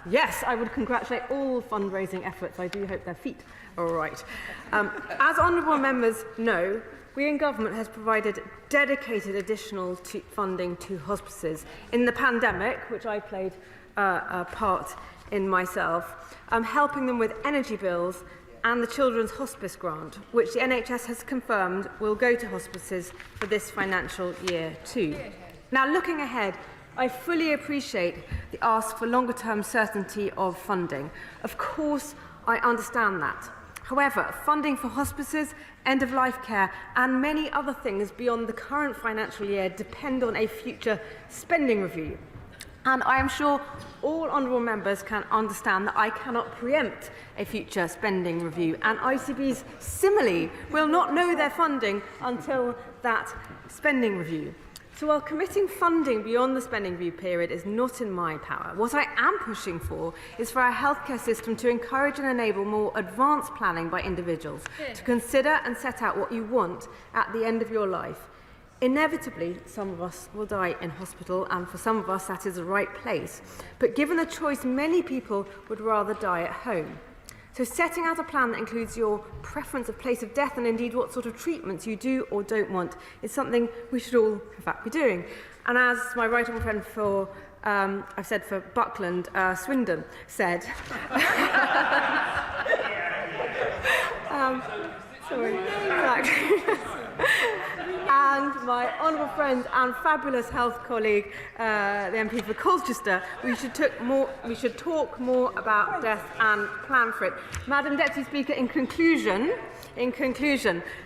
Yes, I would congratulate all fundraising efforts. I do hope their feet are all right. As honourable members know, we in government has provided dedicated additional funding to hospices. In the pandemic, which I played a part in myself, helping them with energy bills and the Children's Hospice Grant, which the NHS has confirmed will go to hospices for this financial year too. Now, looking ahead, I fully appreciate the ask for longer-term certainty of funding. Of course, I understand that. However, funding for hospices, end-of-life care and many other things beyond the current financial year depend on a future spending review. And I am sure all honourable members can understand that I cannot preempt a future spending review, and ICBs similarly will not know their funding until that spending review. So while committing funding beyond the spending review period is not in my power, what I am pushing for is for our healthcare system to encourage and enable more advanced planning by individuals, to consider and set out what you want at the end of your life. Inevitably, some of us will die in hospital, and for some of us that is the right place. But given the choice, many people would rather die at home. So setting out a plan that includes your preference of place of death and indeed what sort of treatments you do or don't want is something we should all, in fact, be doing. And as my right honourable friend for, I've said for Buckland, Swindon, said, sorry, and my honourable friend and fabulous health colleague, the MP for Colchester, we should talk more about death and plan for it. Madam Deputy Speaker, in conclusion,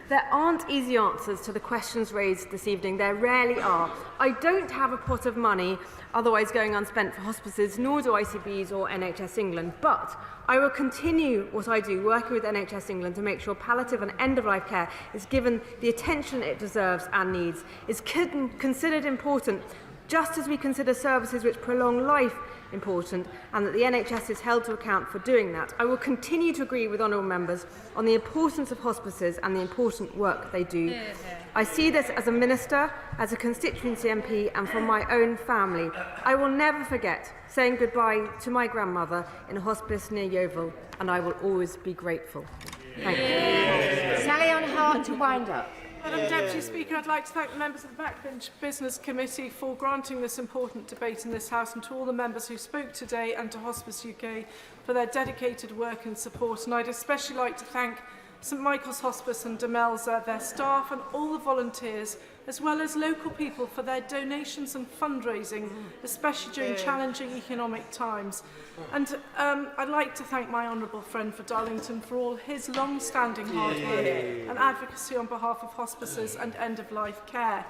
there aren't easy answers to the questions raised this evening. There rarely are. I don't have a pot of money otherwise going unspent for hospices, nor do ICBs or NHS England, but I will continue what I do, working with NHS England to make sure palliative and end-of-life care is given the attention it deserves and needs, is considered important, just as we consider services which prolong life important, and that the NHS is held to account for doing that. I will continue to agree with honourable members on the importance of hospices and the important work they do. I see this as a minister, as a constituency MP, and from my own family. I will never forget saying goodbye to my grandmother in a hospice near Yeovil, and I will always be grateful. Thank you. Sally on Hart to wind up. Madam Deputy Speaker, I'd like to thank the members of the Backbench Business Committee for granting this important debate in this House, and to all the members who spoke today, and to Hospice UK for their dedicated work and support. And I'd especially like to thank St Michael's Hospice and Demelza, their staff and all the volunteers, as well as local people for their donations and fundraising, especially during challenging economic times. And I'd like to thank my honourable friend for Darlington for all his long-standing hard work and advocacy on behalf of hospices and end-of-life care.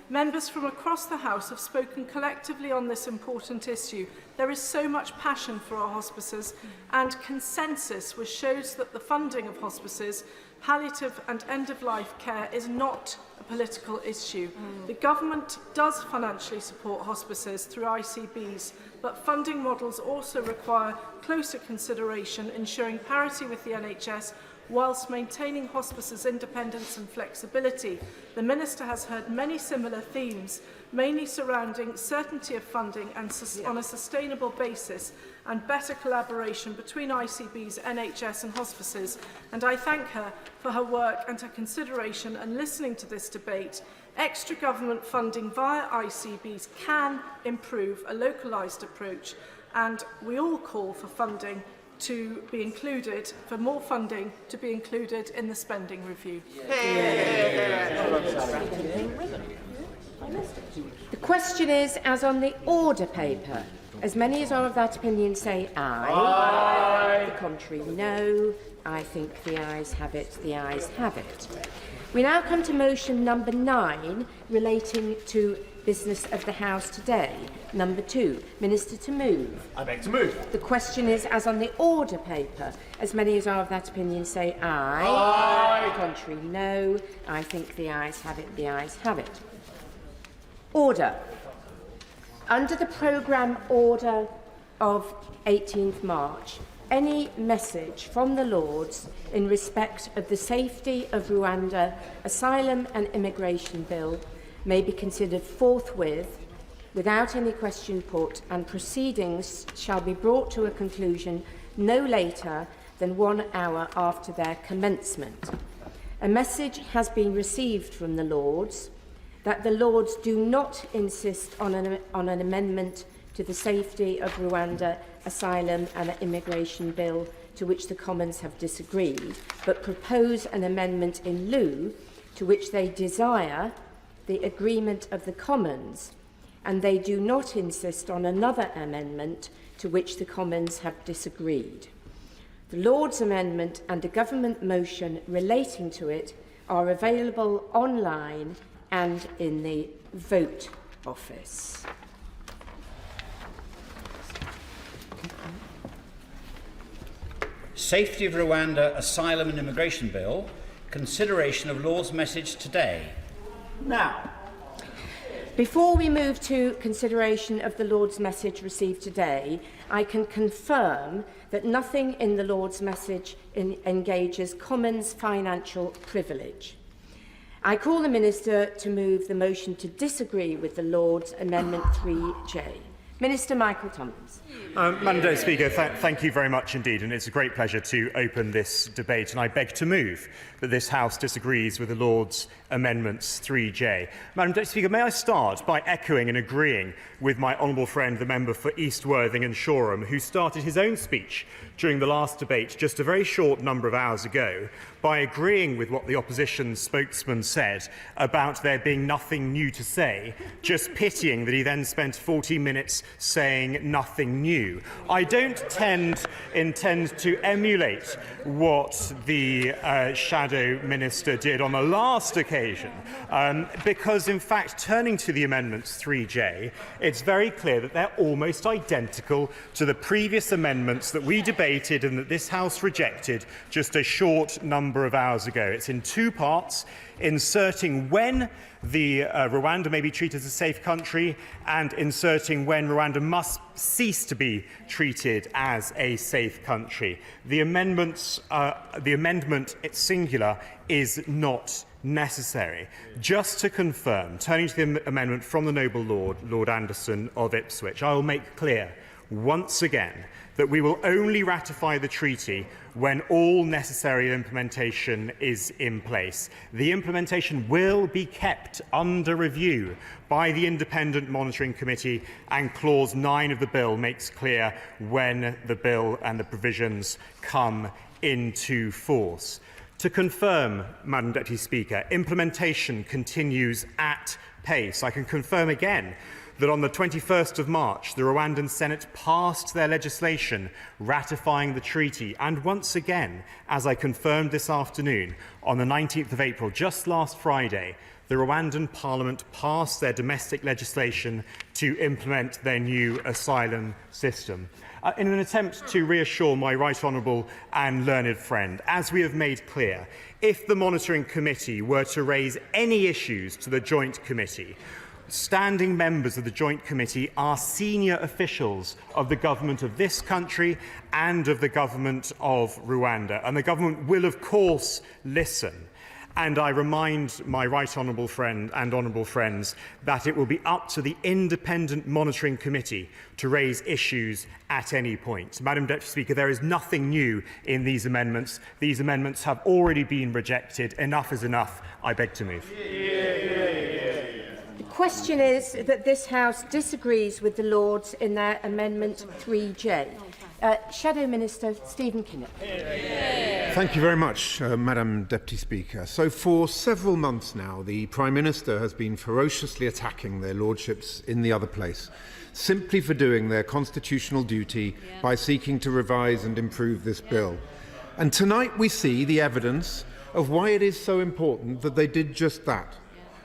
Members from across the House have spoken collectively on this important issue. There is so much passion for our hospices and consensus which shows that the funding of hospices, palliative and end-of-life care is not a political issue. The government does financially support hospices through ICBs, but funding models also require closer consideration, ensuring parity with the NHS whilst maintaining hospices' independence and flexibility. The Minister has heard many similar themes, mainly surrounding certainty of funding and on a sustainable basis, and better collaboration between ICBs, NHS and hospices, and I thank her for her work and her consideration and listening to this debate. Extra government funding via ICBs can improve a localised approach, and we all call for funding to be included, for more funding to be included in the spending review. The question is, as on the order paper, As many as are of that opinion say aye. Aye. The contrary, no. I think the ayes have it. The ayes have it. We now come to motion number 9 relating to business of the House today. Number 2, Minister to move. I beg to move. The question is, as on the order paper, as many as are of that opinion say aye. Aye. The contrary, no. I think the ayes have it. The ayes have it. Order. Under the programme order of 18th March, any message from the Lords in respect of the safety of Rwanda asylum and immigration bill may be considered forthwith without any question put, and proceedings shall be brought to a conclusion no later than 1 hour after their commencement. A message has been received from the Lords that the Lords do not insist on an amendment to the safety of Rwanda asylum and immigration bill to which the Commons have disagreed, but propose an amendment in lieu to which they desire the agreement of the Commons, and they do not insist on another amendment to which the Commons have disagreed. The Lords' amendment and a government motion relating to it are available online and in the Vote Office. Safety of Rwanda Asylum and Immigration Bill, consideration of Lord's message today. Now, before we move to consideration of the Lord's message received today, I can confirm that nothing in the Lord's message engages Commons financial privilege. I call the Minister to move the motion to disagree with the Lord's Amendment 3J. Minister Michael Tompkins. Madam Deputy Speaker, thank you very much indeed, and it's a great pleasure to open this debate, and I beg to move that this House disagrees with the Lord's Amendments 3J. Madam Deputy Speaker, may I start by echoing and agreeing with my honourable friend, the member for East Worthing and Shoreham, who started his own speech during the last debate just a very short number of hours ago by agreeing with what the opposition spokesman said about there being nothing new to say, just pitying that he then spent 40 minutes saying nothing new. I don't intend to emulate what the Shadow Minister did on the last occasion, because in fact, turning to the Amendments 3J, it's very clear that they're almost identical to the previous amendments that we debated and that this House rejected just a short number of hours ago. It's in 2 parts, inserting when the Rwanda may be treated as a safe country and inserting when Rwanda must cease to be treated as a safe country. The amendment singular is not necessary. Just to confirm, turning to the amendment from the noble Lord, Lord Anderson of Ipswich, I will make clear once again that we will only ratify the treaty when all necessary implementation is in place. The implementation will be kept under review by the Independent Monitoring Committee, and Clause 9 of the bill makes clear when the bill and the provisions come into force. To confirm, Madam Deputy Speaker, implementation continues at pace. I can confirm again that on the 21st of March, the Rwandan Senate passed their legislation ratifying the treaty. And once again, as I confirmed this afternoon, on the 19th of April, just last Friday, the Rwandan Parliament passed their domestic legislation to implement their new asylum system. In an attempt to reassure my right honourable and learned friend, as we have made clear, if the Monitoring Committee were to raise any issues to the Joint Committee, standing members of the Joint Committee are senior officials of the government of this country and of the government of Rwanda, and the government will, of course, listen. And I remind my right honourable friend and honourable friends that it will be up to the Independent Monitoring Committee to raise issues at any point. Madam Deputy Speaker, there is nothing new in these amendments. These amendments have already been rejected. Enough is enough. I beg to move. The question is that this House disagrees with the Lords in their Amendment 3J. Shadow Minister Stephen Kinnock. Thank you very much, Madam Deputy Speaker. So for several months now, the Prime Minister has been ferociously attacking their lordships in the other place, simply for doing their constitutional duty by seeking to revise and improve this bill. And tonight we see the evidence of why it is so important that they did just that.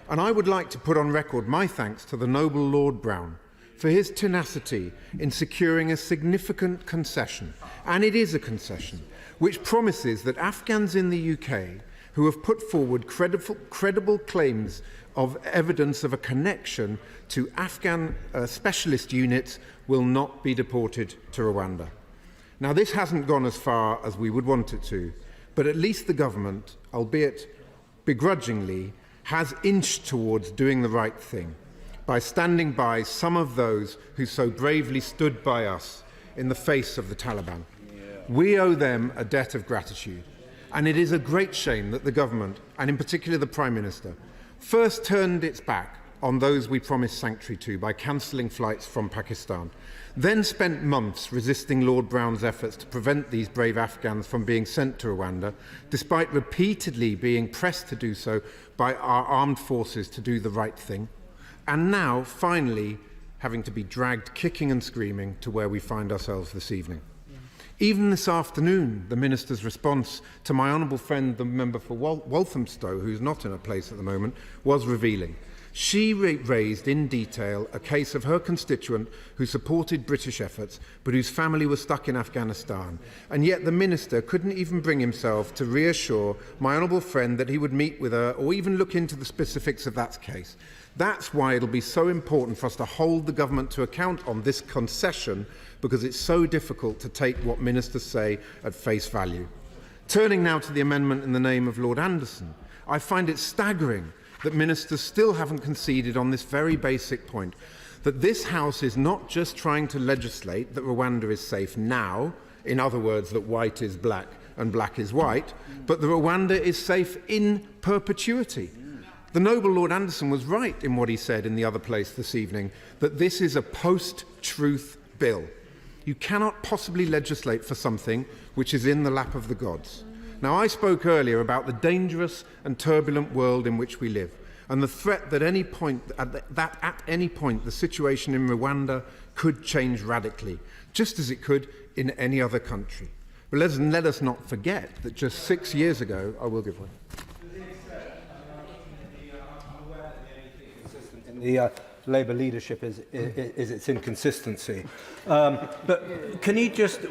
And I would like to put on record my thanks to the noble Lord Brown for his tenacity in securing a significant concession, and it is a concession, which promises that Afghans in the UK who have put forward credible claims of evidence of a connection to Afghan specialist units will not be deported to Rwanda. Now, this hasn't gone as far as we would want it to, but at least the government, albeit begrudgingly, has inched towards doing the right thing by standing by some of those who so bravely stood by us in the face of the Taliban. We owe them a debt of gratitude, and it is a great shame that the government, and in particular the Prime Minister, first turned its back on those we promised sanctuary to by cancelling flights from Pakistan, then spent months resisting Lord Brown's efforts to prevent these brave Afghans from being sent to Rwanda, despite repeatedly being pressed to do so by our armed forces to do the right thing, and now, finally, having to be dragged kicking and screaming to where we find ourselves this evening. Even this afternoon, the Minister's response to my honourable friend, the member for Walthamstow, who's not in a place at the moment, was revealing. She raised in detail a case of her constituent who supported British efforts, but whose family was stuck in Afghanistan. And yet the Minister couldn't even bring himself to reassure my honourable friend that he would meet with her or even look into the specifics of that case. That's why it'll be so important for us to hold the government to account on this concession, because it's so difficult to take what ministers say at face value. Turning now to the amendment in the name of Lord Anderson, I find it staggering that ministers still haven't conceded on this very basic point, that this House is not just trying to legislate that Rwanda is safe now, in other words, that white is black and black is white, but that Rwanda is safe in perpetuity. The noble Lord Anderson was right in what he said in the other place this evening, that this is a post-truth bill. You cannot possibly legislate for something which is in the lap of the gods. Now, I spoke earlier about the dangerous and turbulent world in which we live, and the threat that at any point the situation in Rwanda could change radically, just as it could in any other country. But let us not forget that just 6 years ago, I will give way. The Labour leadership is its inconsistency. But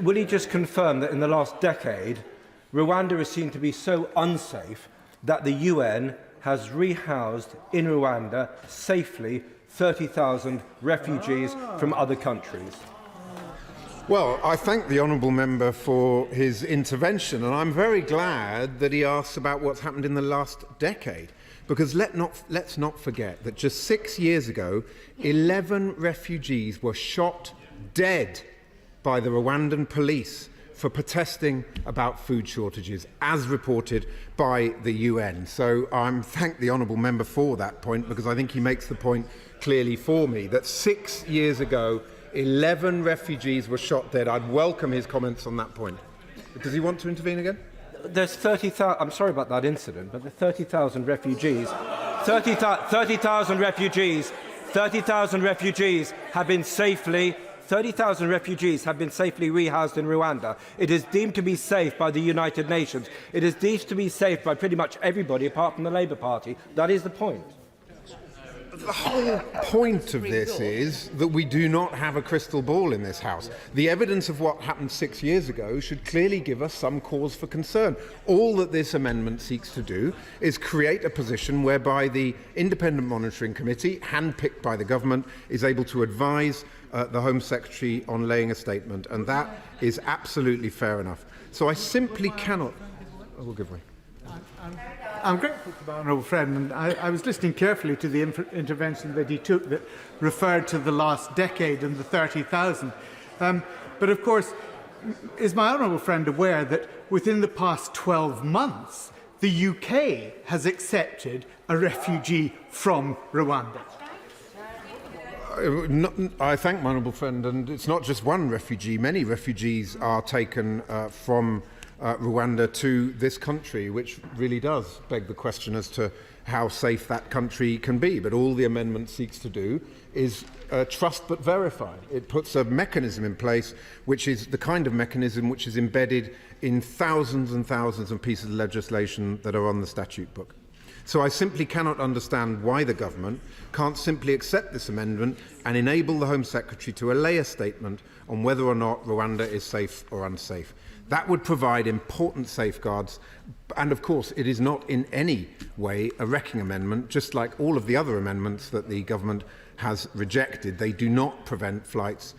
will he just confirm that in the last decade, Rwanda is seen to be so unsafe that the UN has rehoused in Rwanda safely 30,000 refugees from other countries? Well, I thank the honourable member for his intervention, and I'm very glad that he asks about what's happened in the last decade. Because let's not forget that just 6 years ago, 11 refugees were shot dead by the Rwandan police for protesting about food shortages, as reported by the UN. So I thank the honourable member for that point, because I think he makes the point clearly for me, that 6 years ago, 11 refugees were shot dead. I'd welcome his comments on that point. Does he want to intervene again? There's 30,000. I'm sorry about that incident, but the 30,000 refugees, 30,000 refugees, 30,000 refugees have been safely. 30,000 refugees have been safely rehoused in Rwanda. It is deemed to be safe by the United Nations. It is deemed to be safe by pretty much everybody apart from the Labour Party. That is the point. The whole point of this is that we do not have a crystal ball in this House. The evidence of what happened 6 years ago should clearly give us some cause for concern. All that this amendment seeks to do is create a position whereby the Independent Monitoring Committee, handpicked by the government, is able to advise the Home Secretary on laying a statement, and that is absolutely fair enough. So I simply cannot... I will give way. I'm grateful to my honourable friend, and I was listening carefully to the intervention that he took that referred to the last decade and the 30,000. But of course, is my honourable friend aware that within the past 12 months, the UK has accepted a refugee from Rwanda? I thank my honourable friend, and it's not just one refugee. Many refugees are taken from Rwanda to this country, which really does beg the question as to how safe that country can be. But all the amendment seeks to do is trust but verify. It puts a mechanism in place which is the kind of mechanism which is embedded in thousands and thousands of pieces of legislation that are on the statute book. So I simply cannot understand why the government can't simply accept this amendment and enable the Home Secretary to allay a statement on whether or not Rwanda is safe or unsafe. That would provide important safeguards, and of course it is not in any way a wrecking amendment, just like all of the other amendments that the government has rejected. They do not prevent flights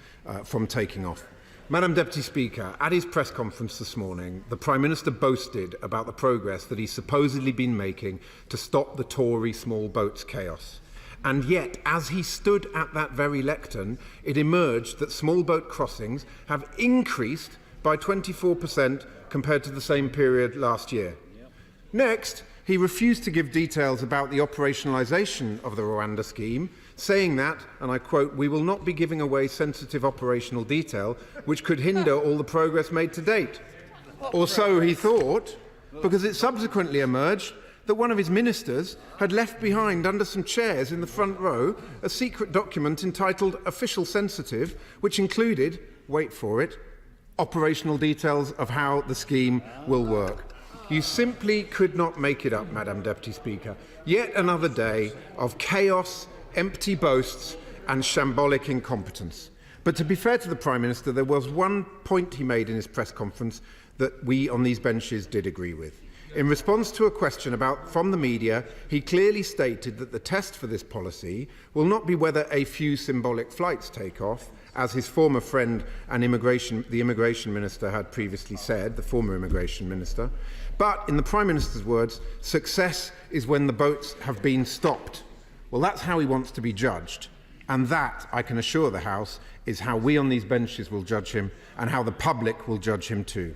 from taking off. Madam Deputy Speaker, at his press conference this morning, the Prime Minister boasted about the progress that he's supposedly been making to stop the Tory small boats chaos. And yet, as he stood at that very lectern, it emerged that small boat crossings have increased by 24% compared to the same period last year. Next, he refused to give details about the operationalisation of the Rwanda scheme, saying that, and I quote, "we will not be giving away sensitive operational detail which could hinder all the progress made to date." Or so he thought, because it subsequently emerged that one of his ministers had left behind under some chairs in the front row a secret document entitled Official Sensitive, which included, wait for it, operational details of how the scheme will work. You simply could not make it up, Madam Deputy Speaker. Yet another day of chaos, empty boasts and shambolic incompetence. But to be fair to the Prime Minister, there was one point he made in his press conference that we on these benches did agree with. In response to a question from the media, he clearly stated that the test for this policy will not be whether a few symbolic flights take off, as his former friend and the Immigration Minister had previously said, the former Immigration Minister, but, in the Prime Minister's words, success is when the boats have been stopped. Well, that's how he wants to be judged. And that, I can assure the House, is how we on these benches will judge him and how the public will judge him too.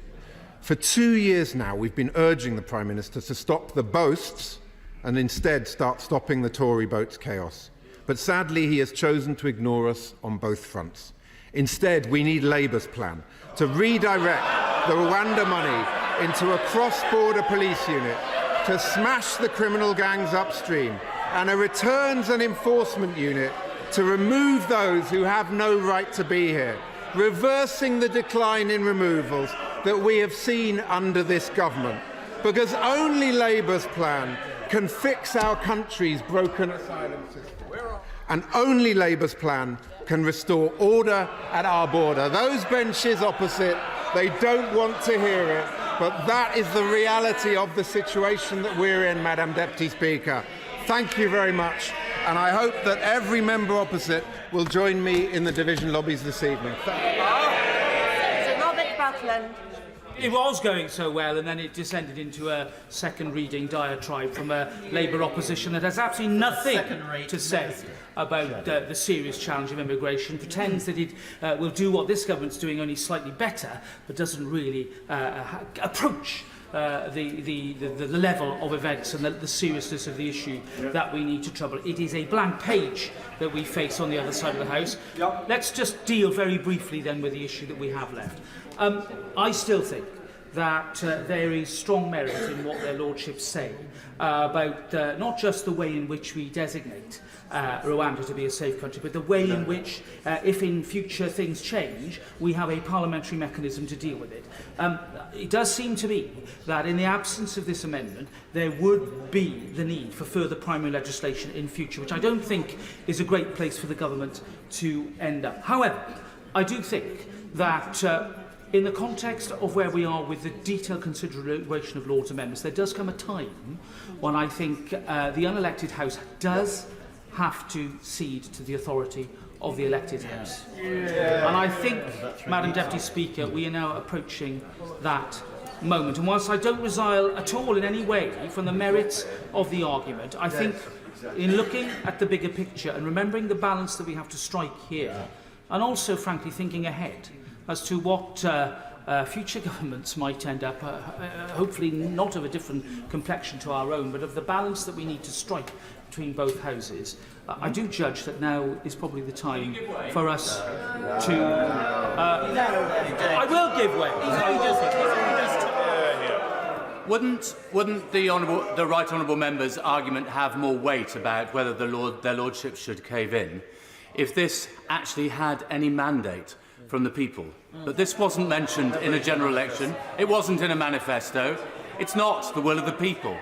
For 2 years now, we've been urging the Prime Minister to stop the boasts and instead start stopping the Tory boats' chaos. But sadly, he has chosen to ignore us on both fronts. Instead, we need Labour's plan to redirect the Rwanda money into a cross-border police unit, to smash the criminal gangs upstream, and a returns and enforcement unit to remove those who have no right to be here, reversing the decline in removals that we have seen under this government. Because only Labour's plan can fix our country's broken asylum system. And only Labour's plan can restore order at our border. Those benches opposite, they don't want to hear it, but that is the reality of the situation that we're in, Madam Deputy Speaker. Thank you very much, and I hope that every member opposite will join me in the division lobbies this evening. Sir Robert Buckland. It was going so well, and then it descended into a second reading diatribe from a Labour opposition that has absolutely nothing to say about the serious challenge of immigration, pretends that it will do what this government's doing, only slightly better, but doesn't really approach the level of events and the seriousness of the issue that we need to trouble. It is a blank page that we face on the other side of the House. Let's just deal very briefly then with the issue that we have left. I still think that there is strong merit in what their lordships say about not just the way in which we designate Rwanda to be a safe country, but the way in which, if in future things change, we have a parliamentary mechanism to deal with it. It does seem to me that in the absence of this amendment, there would be the need for further primary legislation in future, which I don't think is a great place for the government to end up. However, I do think that in the context of where we are with the detailed consideration of Lord's amendments, there does come a time when I think the unelected House does have to cede to the authority of the elected House. And I think, Madam Deputy Speaker, we are now approaching that moment. And whilst I don't resile at all in any way from the merits of the argument, I think in looking at the bigger picture and remembering the balance that we have to strike here, and also, frankly, thinking ahead as to what future governments might end up, hopefully not of a different complexion to our own, but of the balance that we need to strike between both houses, I do judge that now is probably the time for us to... I will give way. Wouldn't the right honourable member's argument have more weight about whether their lordships should cave in if this actually had any mandate from the people? But this wasn't mentioned in a general election. It wasn't in a manifesto. It's not the will of the people.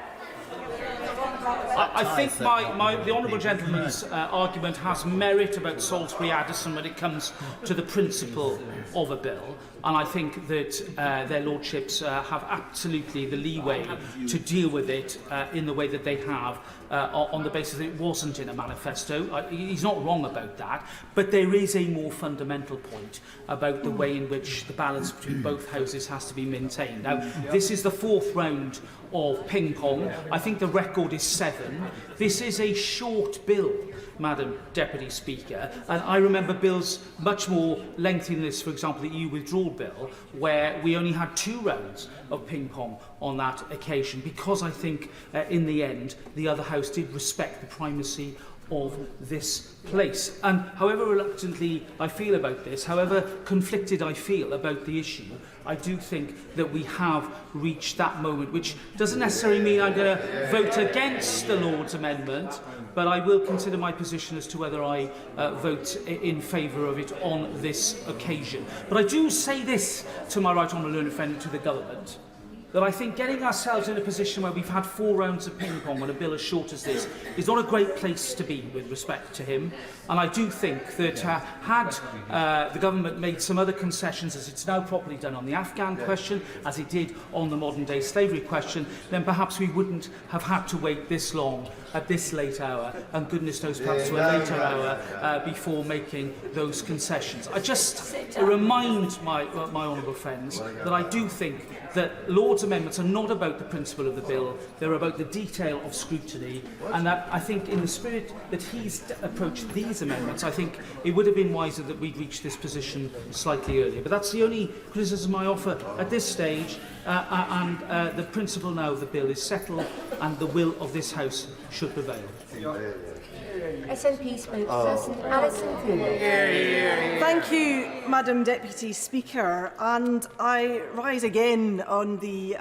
I think the honourable gentleman's argument has merit about Salisbury Addison when it comes to the principle of a bill, and I think that their lordships have absolutely the leeway to deal with it in the way that they have on the basis that it wasn't in a manifesto. He's not wrong about that, but there is a more fundamental point about the way in which the balance between both houses has to be maintained. Now, this is the fourth round of ping-pong. I think the record is 7. This is a short bill, Madam Deputy Speaker, and I remember bills much more lengthy than this, for example, the EU withdrawal bill, where we only had 2 rounds of ping-pong on that occasion, because I think in the end the other House did respect the primacy of this place. And however reluctantly I feel about this, however conflicted I feel about the issue, I do think that we have reached that moment, which doesn't necessarily mean I'm going to vote against the Lord's amendment, but I will consider my position as to whether I vote in favour of it on this occasion. But I do say this to my right honourable learned friend, to the government, that I think getting ourselves in a position where we've had 4 rounds of ping-pong on a bill as short as this is not a great place to be with respect to him. And I do think that had the government made some other concessions, as it's now properly done on the Afghan question, as it did on the modern-day slavery question, then perhaps we wouldn't have had to wait this long at this late hour, and goodness knows perhaps to a later hour before making those concessions. I just remind my honourable friends that I do think that Lord's amendments are not about the principle of the bill, they're about the detail of scrutiny, and that I think in the spirit that he's approached these amendments, I think it would have been wiser that we'd reached this position slightly earlier. But that's the only criticism I offer at this stage, and the principle now of the bill is settled, and the will of this House should prevail. SNP spokesperson Alison Cooley. Thank you, Madam Deputy Speaker, and I rise again on the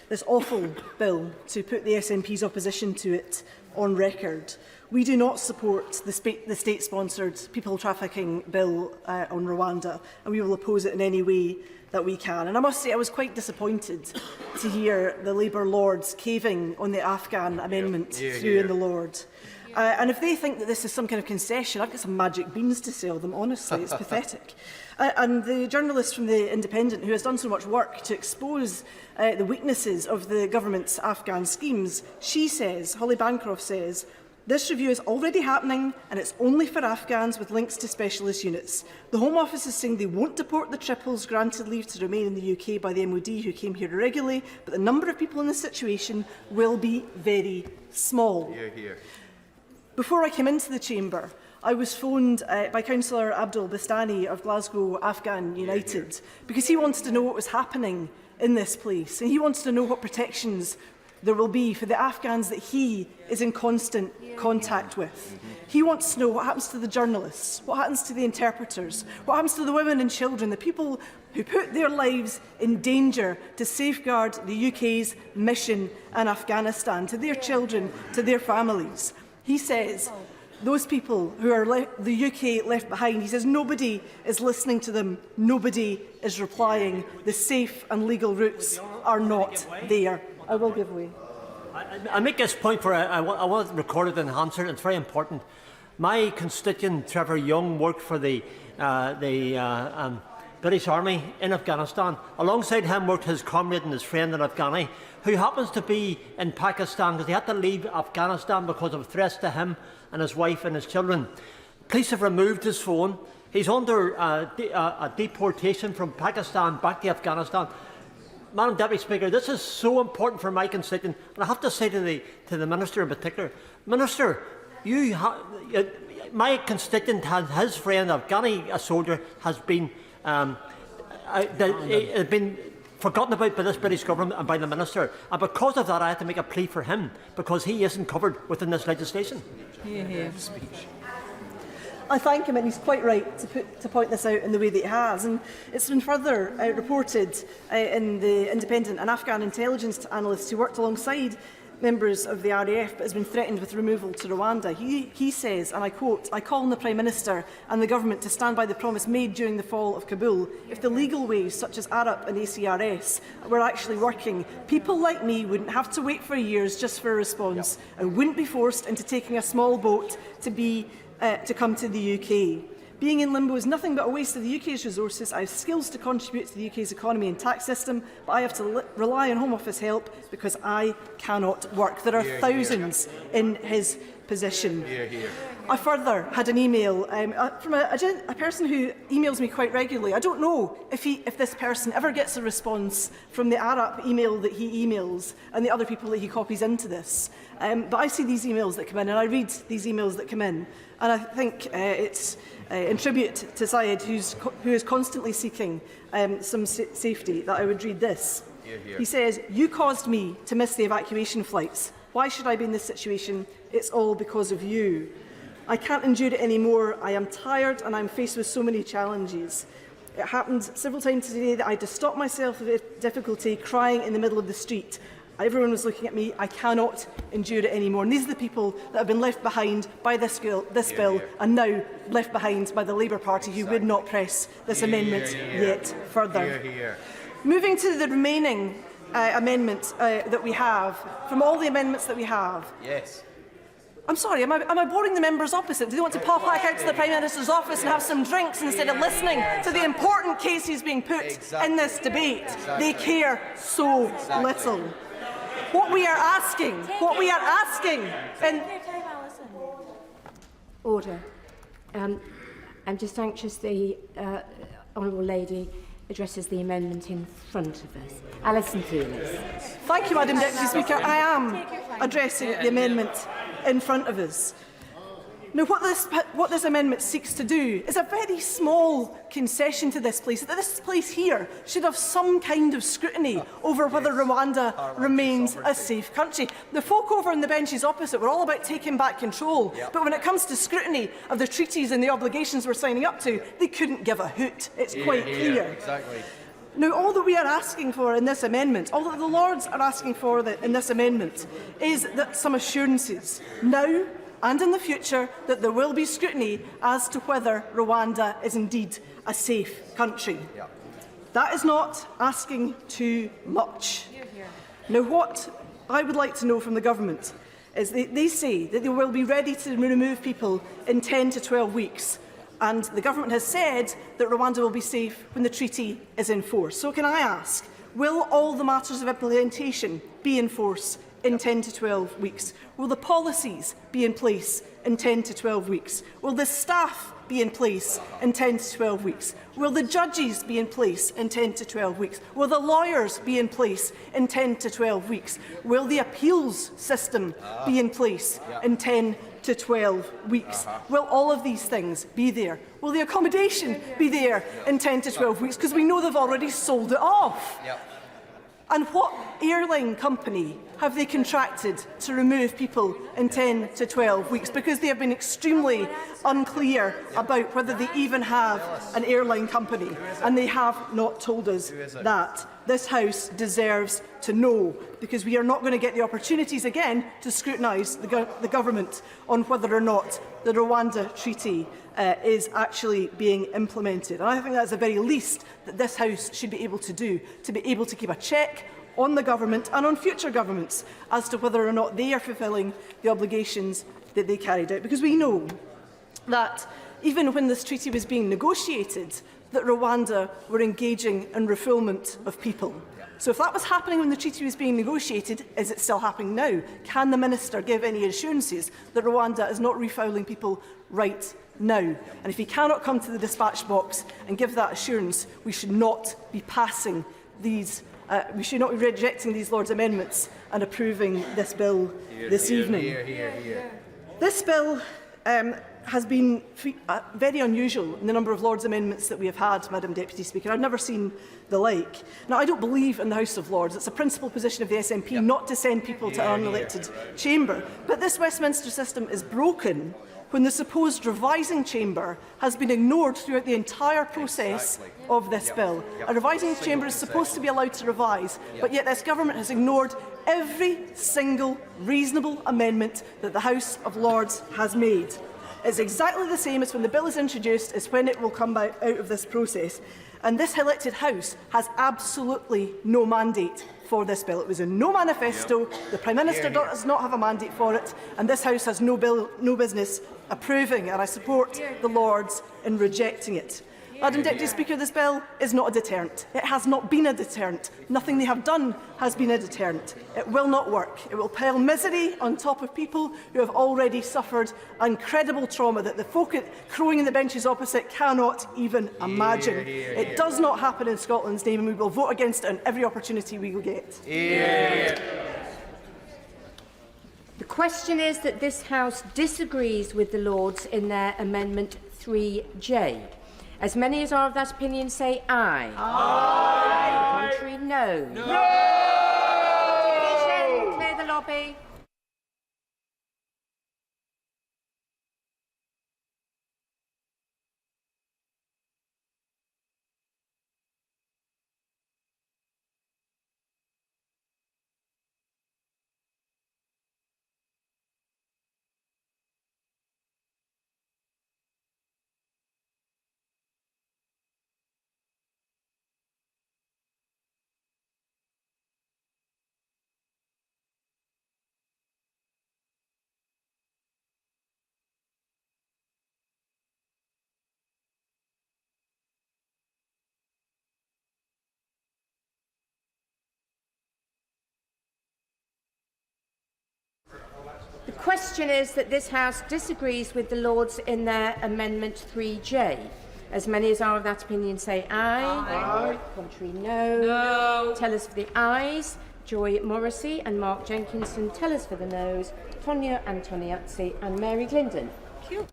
this awful bill to put the SNP's opposition to it on record. We do not support the state-sponsored people trafficking bill on Rwanda, and we will oppose it in any way that we can. And I must say I was quite disappointed to hear the Labour Lords caving on the Afghan amendment through in the Lord. And if they think that this is some kind of concession, I've got some magic beans to sell them, honestly. It's pathetic. And the journalist from The Independent, who has done so much work to expose the weaknesses of the government's Afghan schemes, she says, Holly Bancroft says, this review is already happening and it's only for Afghans with links to specialist units. The Home Office is saying they won't deport the triples granted leave to remain in the UK by the MOD who came here irregularly, but the number of people in this situation will be very small. Hear, hear. Before I came into the chamber, I was phoned by Councillor Abdul Bastani of Glasgow Afghan United because he wants to know what was happening in this place, and he wants to know what protections there will be for the Afghans that he is in constant contact with. He wants to know what happens to the journalists, what happens to the interpreters, what happens to the women and children, the people who put their lives in danger to safeguard the UK's mission in Afghanistan, to their children, to their families. He says those people who are the UK left behind, he says nobody is listening to them, nobody is replying. The safe and legal routes are not there. I will give way. I'll make this point for I want it recorded and answered. It's very important. My constituent Trevor Young worked for the British Army in Afghanistan. Alongside him worked his comrade and his friend in Afghani, who happens to be in Pakistan because he had to leave Afghanistan because of threats to him and his wife and his children. Police have removed his phone. He's under a deportation from Pakistan back to Afghanistan. Madam Deputy Speaker, this is so important for my constituent, and I have to say to the Minister in particular, Minister, my constituent has his friend, a soldier, has been forgotten about by this British government and by the Minister, and because of that I had to make a plea for him, because he isn't covered within this legislation. I thank him, and he's quite right to point this out in the way that he has. And it's been further reported in the Independent, an Afghan intelligence analyst who worked alongside members of the RAF but has been threatened with removal to Rwanda. He says, and I quote, "I call on the Prime Minister and the Government to stand by the promise made during the fall of Kabul. If the legal ways such as ARAP and ACRS were actually working, people like me wouldn't have to wait for years just for a response and wouldn't be forced into taking a small boat to come to the UK. Being in limbo is nothing but a waste of the UK's resources. I have skills to contribute to the UK's economy and tax system, but I have to rely on Home Office help because I cannot work." There are thousands in his position. I further had an email from a person who emails me quite regularly. I don't know if this person ever gets a response from the ARAP email that he emails and the other people that he copies into this. But I see these emails that come in, and I read these emails that come in, and I think it's in tribute to Syed, who is constantly seeking some safety, that I would read this. He says, "You caused me to miss the evacuation flights. Why should I be in this situation? It's all because of you. I can't endure it anymore. I am tired and I'm faced with so many challenges. It happened several times today that I had to stop myself with difficulty, crying in the middle of the street. Everyone was looking at me. I cannot endure it anymore." And these are the people that have been left behind by this bill and now left behind by the Labour Party, who would not press this amendment yet further. Moving to the remaining amendments that we have, from all the amendments that we have. Yes. I'm sorry, am I boring the members opposite? Do they want to pop back out to the Prime Minister's office and have some drinks instead of listening to the important cases being put in this debate? They care so little. What we are asking, and Order. I'm just anxious the Honourable Lady addresses the amendment in front of us. Alison Keelis. Thank you, Madam Deputy Speaker. I am addressing the amendment in front of us. Now, what this amendment seeks to do is a very small concession to this place, that this place here should have some kind of scrutiny over whether Rwanda remains a safe country. The folk over on the benches opposite were all about taking back control, but when it comes to scrutiny of the treaties and the obligations we're signing up to, they couldn't give a hoot. It's quite clear. Exactly. Now, all that we are asking for in this amendment, all that the Lords are asking for in this amendment, is that some assurances now and in the future that there will be scrutiny as to whether Rwanda is indeed a safe country. That is not asking too much. Now, what I would like to know from the government is they say that they will be ready to remove people in 10 to 12 weeks. And the government has said that Rwanda will be safe when the treaty is in force. So can I ask, will all the matters of implementation be in force in 10 to 12 weeks? Will the policies be in place in 10 to 12 weeks? Will the staff be in place in 10 to 12 weeks? Will the judges be in place in 10 to 12 weeks? Will the lawyers be in place in 10 to 12 weeks? Will the appeals system be in place in 10 to 12 weeks? Will all of these things be there? Will the accommodation be there in 10 to 12 weeks? Because we know they've already sold it off. And what airline company have they contracted to remove people in 10 to 12 weeks? Because they have been extremely unclear about whether they even have an airline company, and they have not told us that. This House deserves to know, because we are not going to get the opportunities again to scrutinise the government on whether or not the Rwanda Treaty is actually being implemented. And I think that's the very least that this House should be able to do, to be able to keep a check on the government and on future governments as to whether or not they are fulfilling the obligations that they carried out. Because we know that even when this treaty was being negotiated, that Rwanda were engaging in refoulement of people. So if that was happening when the treaty was being negotiated, is it still happening now? Can the Minister give any assurances that Rwanda is not refouling people right now? And if he cannot come to the dispatch box and give that assurance, we should not be passing these we should not be rejecting these Lords' amendments and approving this bill this evening. This bill has been very unusual in the number of Lords amendments that we have had, Madam Deputy Speaker. I've never seen the like. Now, I don't believe in the House of Lords. It's a principal position of the SNP not to send people to an unelected chamber. But this Westminster system is broken when the supposed revising chamber has been ignored throughout the entire process of this bill. A revising chamber is supposed to be allowed to revise, but yet this government has ignored every single reasonable amendment that the House of Lords has made. It's exactly the same as when the bill is introduced as when it will come out of this process. And this elected House has absolutely no mandate for this bill. It was in no manifesto, the Prime Minister does not have a mandate for it, and this House has no business approving, and I support the Lords in rejecting it. Madam Deputy Speaker, this bill is not a deterrent. It has not been a deterrent. Nothing they have done has been a deterrent. It will not work. It will pile misery on top of people who have already suffered incredible trauma that the folk crowing in the benches opposite cannot even imagine. It does not happen in Scotland's name, and we will vote against it on every opportunity we will get. The question is that this House disagrees with the Lords in their Amendment 3J. As many as are of that opinion say aye. Aye. Contrary, no. No! Division, clear the lobby. The question is that this House disagrees with the Lords in their Amendment 3J. As many as are of that opinion say aye. Aye. Contrary, no. No. Tellers for the ayes, Joy Morrissey and Mark Jenkinson. Tellers for the noes, Tonya Antoniazzi and Mary Glindon. Thank you.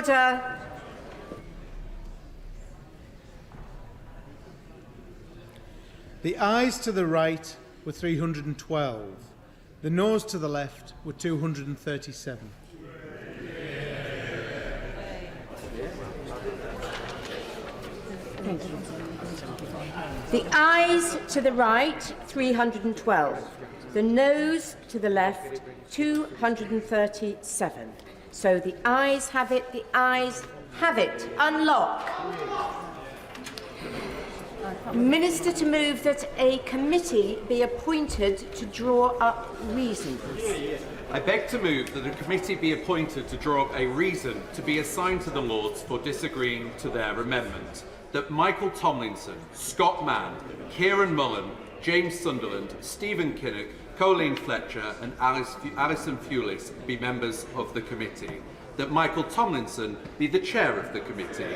Order. The ayes to the right were 312. The noes to the left were 237. Thank you. The ayes to the right, 312. The noes to the left, 237. So the ayes have it, the ayes have it. Unlock. Minister to move that a committee be appointed to draw up reasons. I beg to move that a committee be appointed to draw up a reason to be assigned to the Lords for disagreeing to their amendment. That Michael Tomlinson, Scott Mann, Kieran Mullen, James Sunderland, Stephen Kinnock, Colleen Fletcher and Alison Fulis be members of the committee. That Michael Tomlinson be the chair of the committee.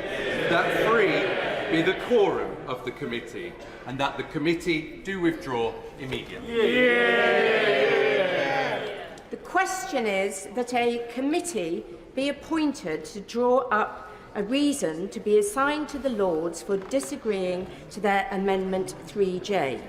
That 3 be the quorum of the committee. And that the committee do withdraw immediately. Yeah. The question is that a committee be appointed to draw up a reason to be assigned to the Lords for disagreeing to their Amendment 3J.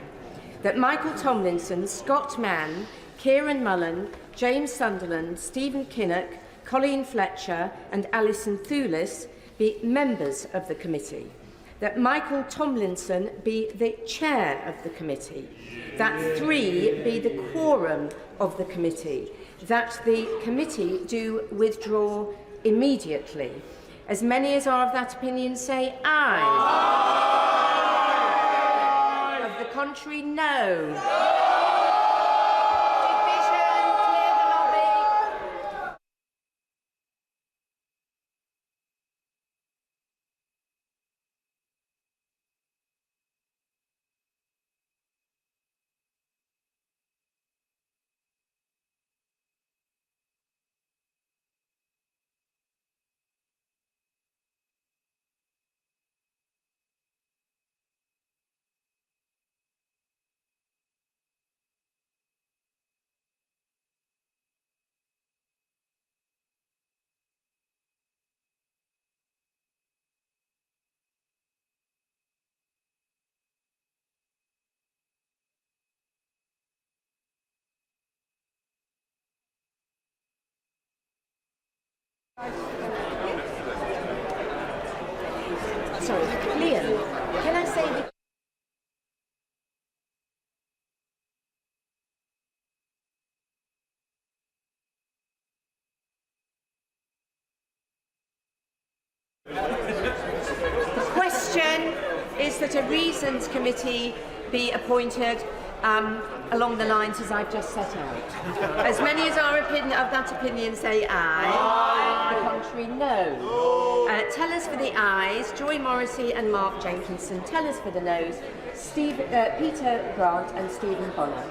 That Michael Tomlinson, Scott Mann, Kieran Mullen, James Sunderland, Stephen Kinnock, Colleen Fletcher and Alison Thulis be members of the committee. That Michael Tomlinson be the chair of the committee. That 3 be the quorum of the committee. That the committee do withdraw immediately. As many as are of that opinion say aye. Aye. Of the contrary, no. Division, clear the lobby. Sorry, Liam, can I say that the question is that a reasons committee be appointed along the lines as I've just set out. As many as are of that opinion say aye. Aye. The contrary, no. Tellers for the ayes, Joy Morrissey and Mark Jenkinson. Tellers for the noes, Peter Grant and Stephen Bonner.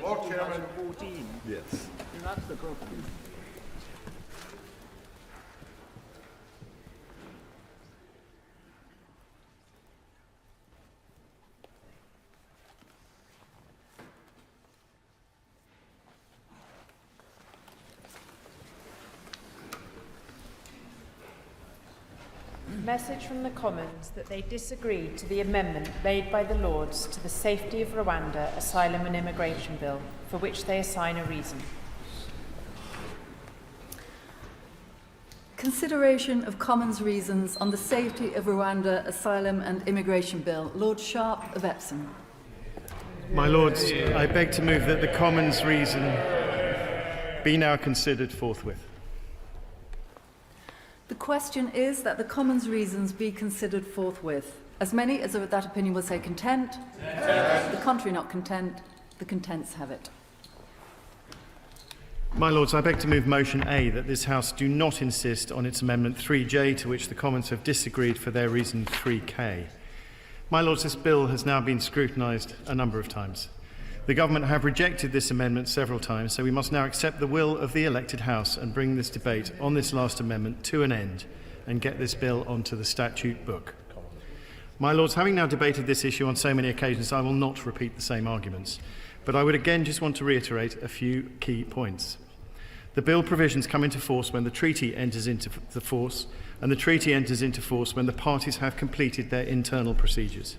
Lord Chairman. Yes. Message from the Commons that they disagree to the amendment made by the Lords to the Safety of Rwanda Asylum and Immigration Bill, for which they assign a reason. Consideration of Commons reasons on the Safety of Rwanda Asylum and Immigration Bill. Lord Sharp of Epsom. My Lords, I beg to move that the Commons reason be now considered forthwith. The question is that the Commons reasons be considered forthwith. As many as are of that opinion will say content. The contrary not content. The contents have it. My Lords, I beg to move motion A that this House do not insist on its Amendment 3J, to which the Commons have disagreed for their reason 3K. My Lords, this bill has now been scrutinised a number of times. The Government have rejected this amendment several times, so we must now accept the will of the elected House and bring this debate on this last amendment to an end and get this bill onto the statute book. My Lords, having now debated this issue on so many occasions, I will not repeat the same arguments, but I would again just want to reiterate a few key points. The bill provisions come into force when the treaty enters into force, and the treaty enters into force when the parties have completed their internal procedures.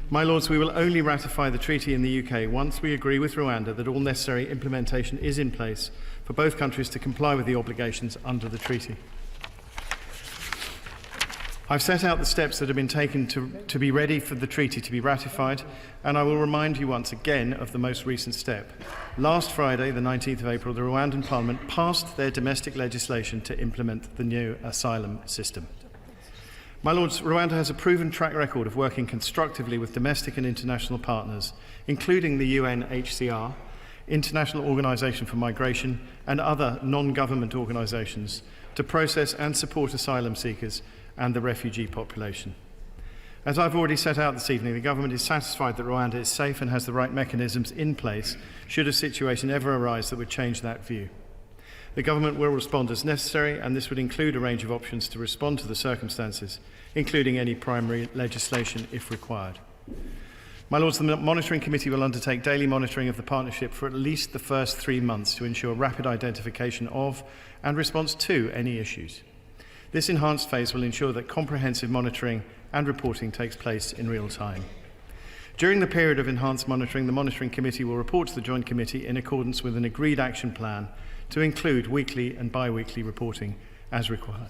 My Lords, we will only ratify the treaty in the UK once we agree with Rwanda that all necessary implementation is in place for both countries to comply with the obligations under the treaty. I've set out the steps that have been taken to be ready for the treaty to be ratified, and I will remind you once again of the most recent step. Last Friday, the 19th of April, the Rwandan Parliament passed their domestic legislation to implement the new asylum system. My Lords, Rwanda has a proven track record of working constructively with domestic and international partners, including the UNHCR, International Organization for Migration, and other non-government organizations, to process and support asylum seekers and the refugee population. As I've already set out this evening, the Government is satisfied that Rwanda is safe and has the right mechanisms in place should a situation ever arise that would change that view. The Government will respond as necessary, and this would include a range of options to respond to the circumstances, including any primary legislation if required. My Lords, the Monitoring Committee will undertake daily monitoring of the partnership for at least the first 3 months to ensure rapid identification of and response to any issues. This enhanced phase will ensure that comprehensive monitoring and reporting takes place in real time. During the period of enhanced monitoring, the Monitoring Committee will report to the Joint Committee in accordance with an agreed action plan to include weekly and bi-weekly reporting as required.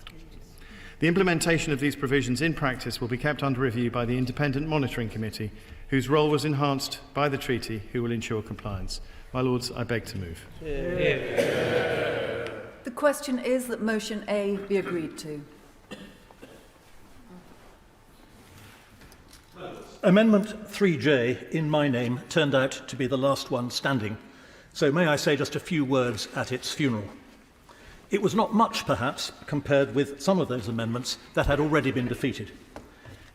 The implementation of these provisions in practice will be kept under review by the Independent Monitoring Committee, whose role was enhanced by the treaty, who will ensure compliance. My Lords, I beg to move. The question is that motion A be agreed to. Amendment 3J, in my name, turned out to be the last one standing. So may I say just a few words at its funeral. It was not much, perhaps, compared with some of those amendments that had already been defeated.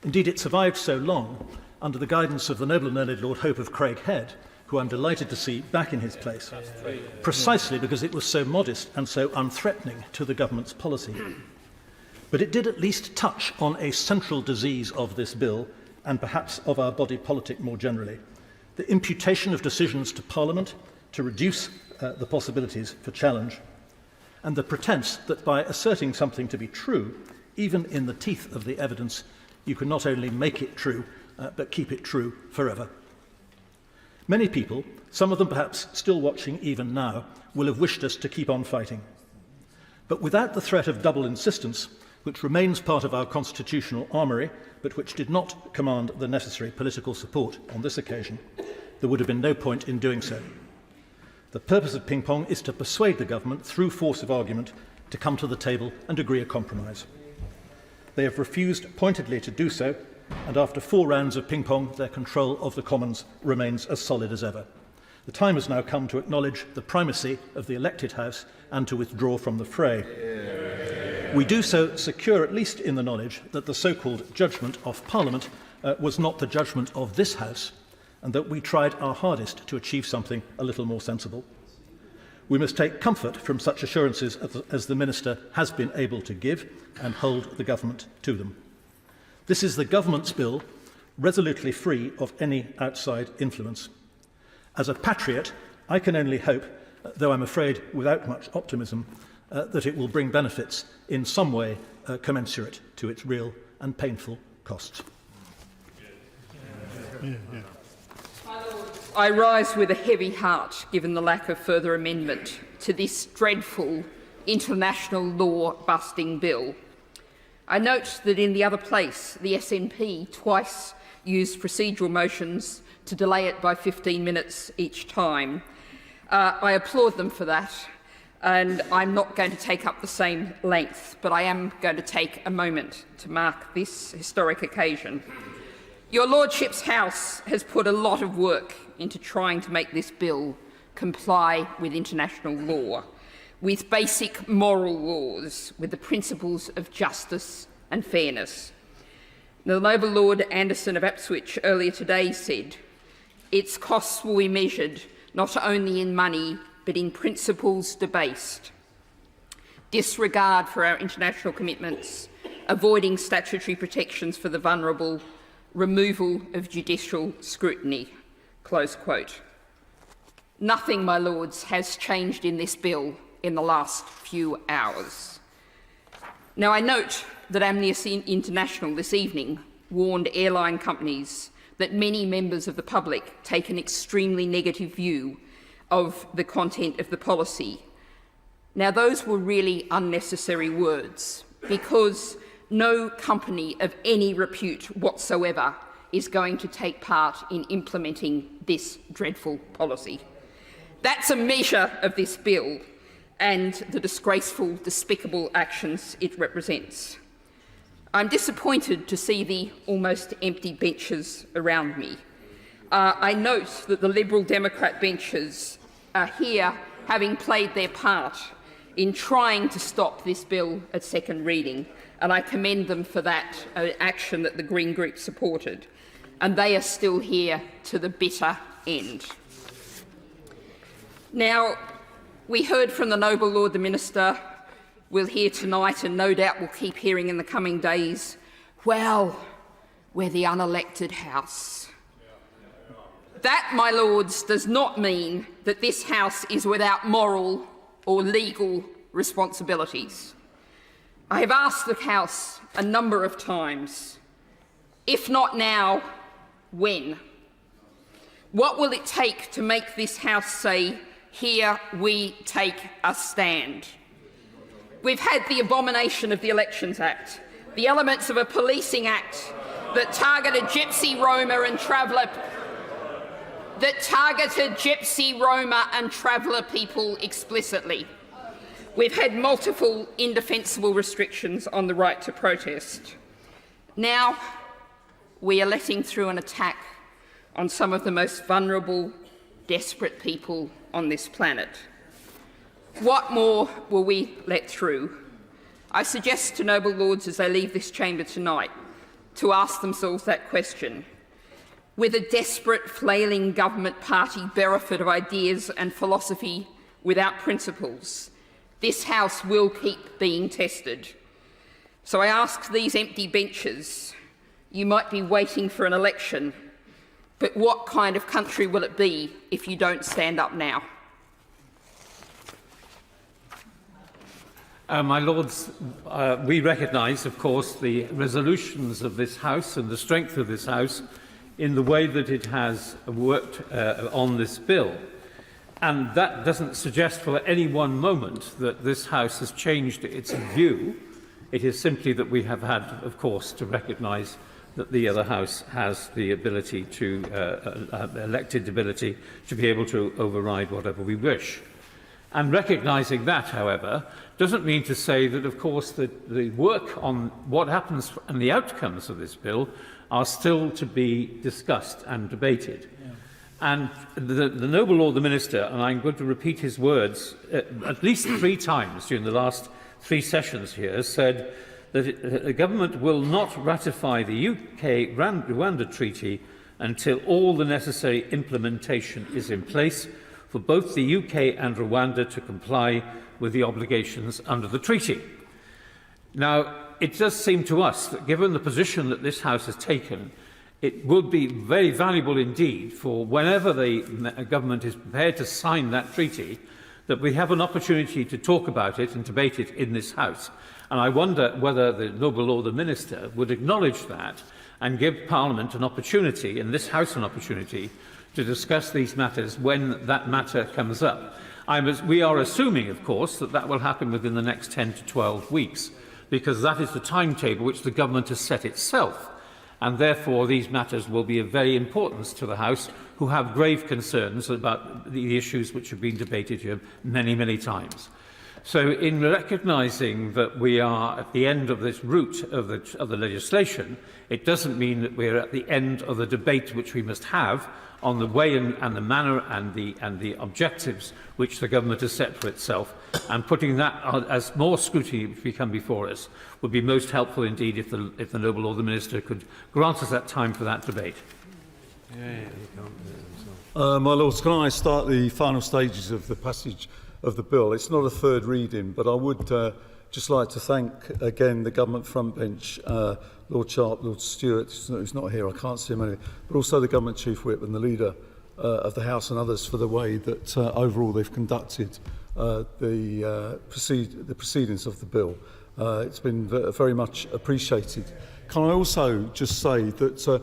Indeed, it survived so long under the guidance of the noble and learned Lord Hope of Craighead, who I'm delighted to see back in his place, precisely because it was so modest and so unthreatening to the government's policy. But it did at least touch on a central disease of this bill, and perhaps of our body politic more generally, the imputation of decisions to Parliament to reduce the possibilities for challenge, and the pretence that by asserting something to be true, even in the teeth of the evidence, you can not only make it true, but keep it true forever. Many people, some of them perhaps still watching even now, will have wished us to keep on fighting. But without the threat of double insistence, which remains part of our constitutional armoury, but which did not command the necessary political support on this occasion, there would have been no point in doing so. The purpose of ping-pong is to persuade the government, through force of argument, to come to the table and agree a compromise. They have refused pointedly to do so, and after 4 rounds of ping-pong, their control of the Commons remains as solid as ever. The time has now come to acknowledge the primacy of the elected House and to withdraw from the fray. We do so secure, at least in the knowledge, that the so-called judgment of Parliament was not the judgment of this House, and that we tried our hardest to achieve something a little more sensible. We must take comfort from such assurances as the Minister has been able to give and hold the Government to them. This is the Government's bill, resolutely free of any outside influence. As a patriot, I can only hope, though I'm afraid without much optimism, that it will bring benefits in some way commensurate to its real and painful costs. I rise with a heavy heart, given the lack of further amendment to this dreadful international law-busting bill. I note that in the other place, the SNP twice used procedural motions to delay it by 15 minutes each time. I applaud them for that, and I'm not going to take up the same length, but I am going to take a moment to mark this historic occasion. Your Lordship's House has put a lot of work into trying to make this bill comply with international law, with basic moral laws, with the principles of justice and fairness. The Noble Lord Anderson of Ipswich earlier today said, its costs will be measured not only in money, but in principles debased. Disregard for our international commitments, avoiding statutory protections for the vulnerable, removal of judicial scrutiny. Close quote. Nothing, my lords, has changed in this bill in the last few hours. Now, I note that Amnesty International this evening warned airline companies that many members of the public take an extremely negative view of the content of the policy. Now, those were really unnecessary words, because no company of any repute whatsoever is going to take part in implementing this dreadful policy. That's a measure of this bill and the disgraceful, despicable actions it represents. I'm disappointed to see the almost empty benches around me. I note that the Liberal Democrat benches are here having played their part in trying to stop this bill at second reading, and I commend them for that action that the Green Group supported. And they are still here to the bitter end. Now, we heard from the Noble Lord the Minister, we'll hear tonight, and no doubt we'll keep hearing in the coming days, well, we're the unelected House. That, my lords, does not mean that this House is without moral or legal responsibilities. I have asked the House a number of times, if not now, when? What will it take to make this House say, here we take a stand? We've had the abomination of the Elections Act, the elements of a policing act that targeted Gypsy, Roma and traveller people explicitly. We've had multiple indefensible restrictions on the right to protest. Now, we are letting through an attack on some of the most vulnerable, desperate people on this planet. What more will we let through? I suggest to noble lords as they leave this chamber tonight to ask themselves that question. With a desperate, flailing government party bereft of ideas and philosophy without principles, this House will keep being tested. So I ask these empty benches, you might be waiting for an election, but what kind of country will it be if you don't stand up now? My Lords, we recognise, of course, the resolutions of this House and the strength of this House in the way that it has worked on this bill. And that doesn't suggest for any one moment that this House has changed its view. It is simply that we have had, of course, to recognise that the other House has the ability to, elected ability to be able to override whatever we wish. And recognising that, however, doesn't mean to say that, of course, the work on what happens and the outcomes of this bill are still to be discussed and debated. Yeah. And the Noble Lord the Minister, and I'm going to repeat his words at least 3 times during the last 3 sessions here, said that the government will not ratify the UK-Rwanda Treaty until all the necessary implementation is in place for both the UK and Rwanda to comply with the obligations under the treaty. Now, it does seem to us that given the position that this House has taken, it would be very valuable indeed for whenever the government is prepared to sign that treaty, that we have an opportunity to talk about it and debate it in this House. And I wonder whether the Noble Lord the Minister would acknowledge that and give Parliament an opportunity, and this House an opportunity, to discuss these matters when that matter comes up. We are assuming, of course, that that will happen within the next 10 to 12 weeks, because that is the timetable which the government has set itself. And therefore, these matters will be of very importance to the House, who have grave concerns about the issues which have been debated here many, many times. So, in recognising that we are at the end of this route of the legislation, it doesn't mean that we're at the end of the debate which we must have on the way and the manner and the objectives which the government has set for itself, and putting that as more scrutiny which we come before us would be most helpful indeed if the Noble Lord the Minister could grant us that time for that debate. My Lords, can I start the final stages of the passage of the bill? It's not a third reading, but I would just like to thank again the government front bench, Lord Sharp, Lord Stewart, who's not here, I can't see him anyway, but also the government chief whip and the leader of the House and others for the way that overall they've conducted the proceedings of the bill. It's been very much appreciated. Can I also just say that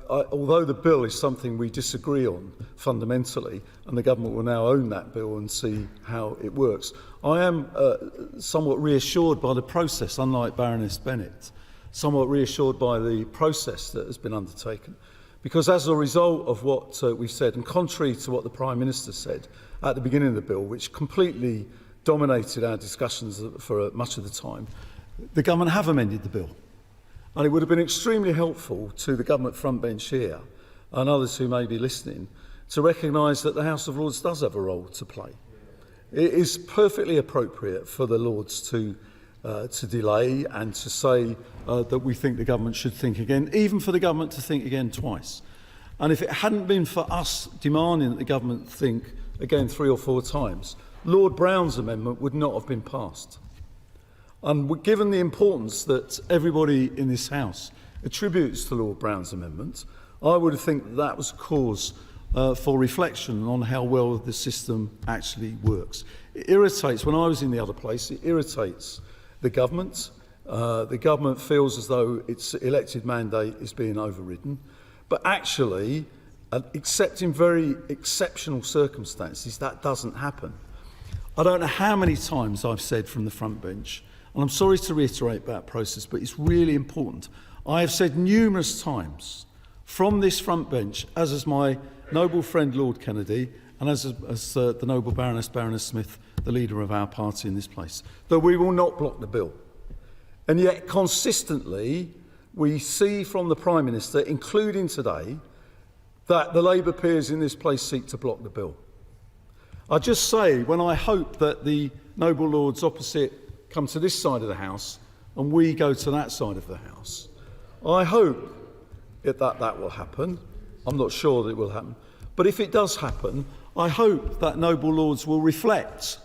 although the bill is something we disagree on fundamentally, and the government will now own that bill and see how it works, I am somewhat reassured by the process, unlike Baroness Bennett, somewhat reassured by the process that has been undertaken. Because as a result of what we've said, and contrary to what the Prime Minister said at the beginning of the bill, which completely dominated our discussions for much of the time, the government have amended the bill. And it would have been extremely helpful to the government front bench here and others who may be listening to recognise that the House of Lords does have a role to play. It is perfectly appropriate for the Lords to delay and to say that we think the government should think again, even for the government to think again twice. And if it hadn't been for us demanding that the government think again 3 or 4 times, Lord Brown's amendment would not have been passed. And given the importance that everybody in this House attributes to Lord Brown's amendment, I would think that was cause for reflection on how well the system actually works. It irritates, when I was in the other place, it irritates the government. The government feels as though its elected mandate is being overridden. But actually, except in very exceptional circumstances, that doesn't happen. I don't know how many times I've said from the front bench, and I'm sorry to reiterate that process, but it's really important. I have said numerous times from this front bench, as is my noble friend Lord Kennedy, and as the noble Baroness Smith, the leader of our party in this place, that we will not block the bill. And yet consistently we see from the Prime Minister, including today, that the Labour peers in this place seek to block the bill. I just say, when I hope that the noble Lords opposite come to this side of the House and we go to that side of the House, I hope that will happen. I'm not sure that it will happen. But if it does happen, I hope that noble Lords will reflect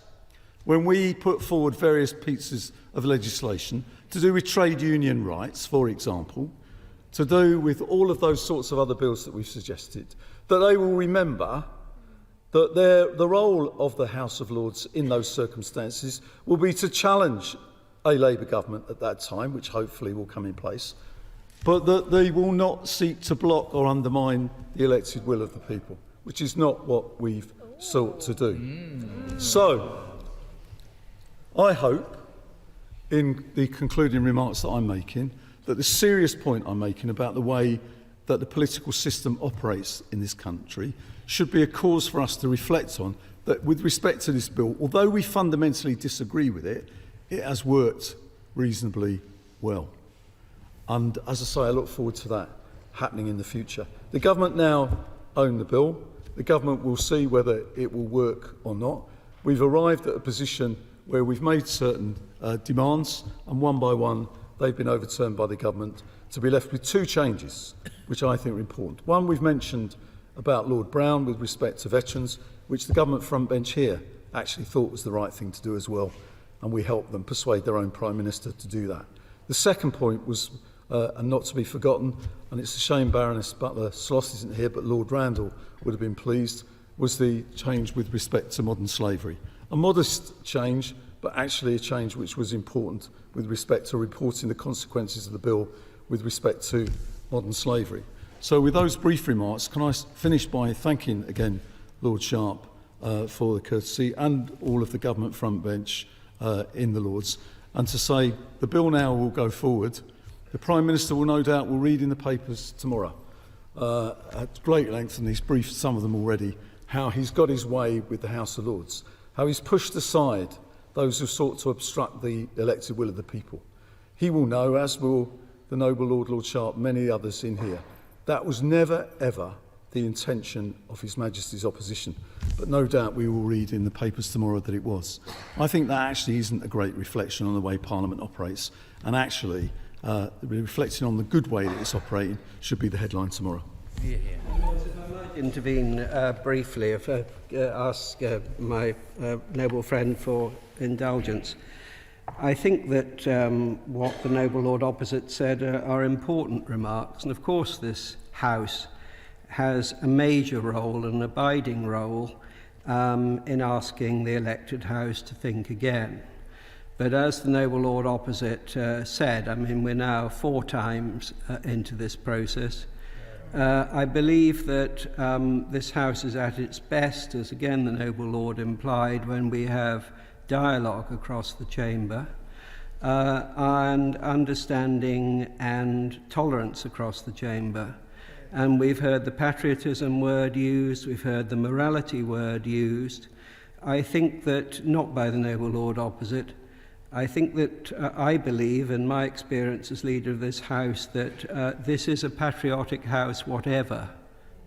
when we put forward various pieces of legislation to do with trade union rights, for example, to do with all of those sorts of other bills that we've suggested, that they will remember that the role of the House of Lords in those circumstances will be to challenge a Labour government at that time, which hopefully will come in place, but that they will not seek to block or undermine the elected will of the people, which is not what we've sought to do. So, I hope, in the concluding remarks that I'm making, that the serious point I'm making about the way that the political system operates in this country should be a cause for us to reflect on, that with respect to this bill, although we fundamentally disagree with it, it has worked reasonably well. And as I say, I look forward to that happening in the future. The government now own the bill. The government will see whether it will work or not. We've arrived at a position where we've made certain demands, and one by one they've been overturned by the government, to be left with 2 changes. which I think are important. One we've mentioned about Lord Brown with respect to veterans, which the government front bench here actually thought was the right thing to do as well, and we helped them persuade their own Prime Minister to do that. The second point was, and not to be forgotten, and it's a shame Baroness Butler-Sloss isn't here, but Lord Randall would have been pleased, was the change with respect to modern slavery. A modest change, but actually a change which was important with respect to reporting the consequences of the bill with respect to modern slavery. So with those brief remarks, can I finish by thanking again Lord Sharp for the courtesy and all of the government front bench in the Lords, and to say the bill now will go forward. The Prime Minister will no doubt will read in the papers tomorrow at great length, and he's briefed some of them already, how he's got his way with the House of Lords, how he's pushed aside those who sought to obstruct the elected will of the people. He will know, as will the noble Lord Sharp, many others in here, that was never, ever the intention of His Majesty's opposition. But no doubt we will read in the papers tomorrow that it was. I think that actually isn't a great reflection on the way Parliament operates, and actually reflecting on the good way that it's operating should be the headline tomorrow. If I might intervene briefly, if I ask my noble friend for indulgence. I think that what the noble Lord opposite said are important remarks, and of course this House has a major role, an abiding role, in asking the elected House to think again. But as the noble Lord opposite said, I mean, we're now 4 times into this process. I believe that this House is at its best, as again the noble Lord implied, when we have dialogue across the chamber and understanding and tolerance across the chamber. And we've heard the patriotism word used, we've heard the morality word used. I think that, not by the noble Lord opposite, I think that I believe, in my experience as leader of this House, that this is a patriotic House, whatever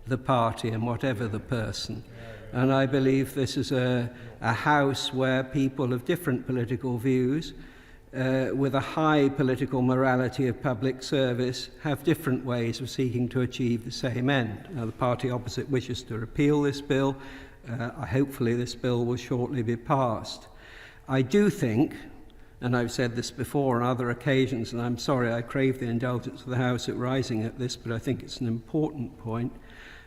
the party and whatever the person. And I believe this is a House where people of different political views, with a high political morality of public service, have different ways of seeking to achieve the same end. Now, the party opposite wishes to repeal this bill. Hopefully this bill will shortly be passed. I do think, and I've said this before on other occasions, and I'm sorry I crave the indulgence of the House at rising at this, but I think it's an important point.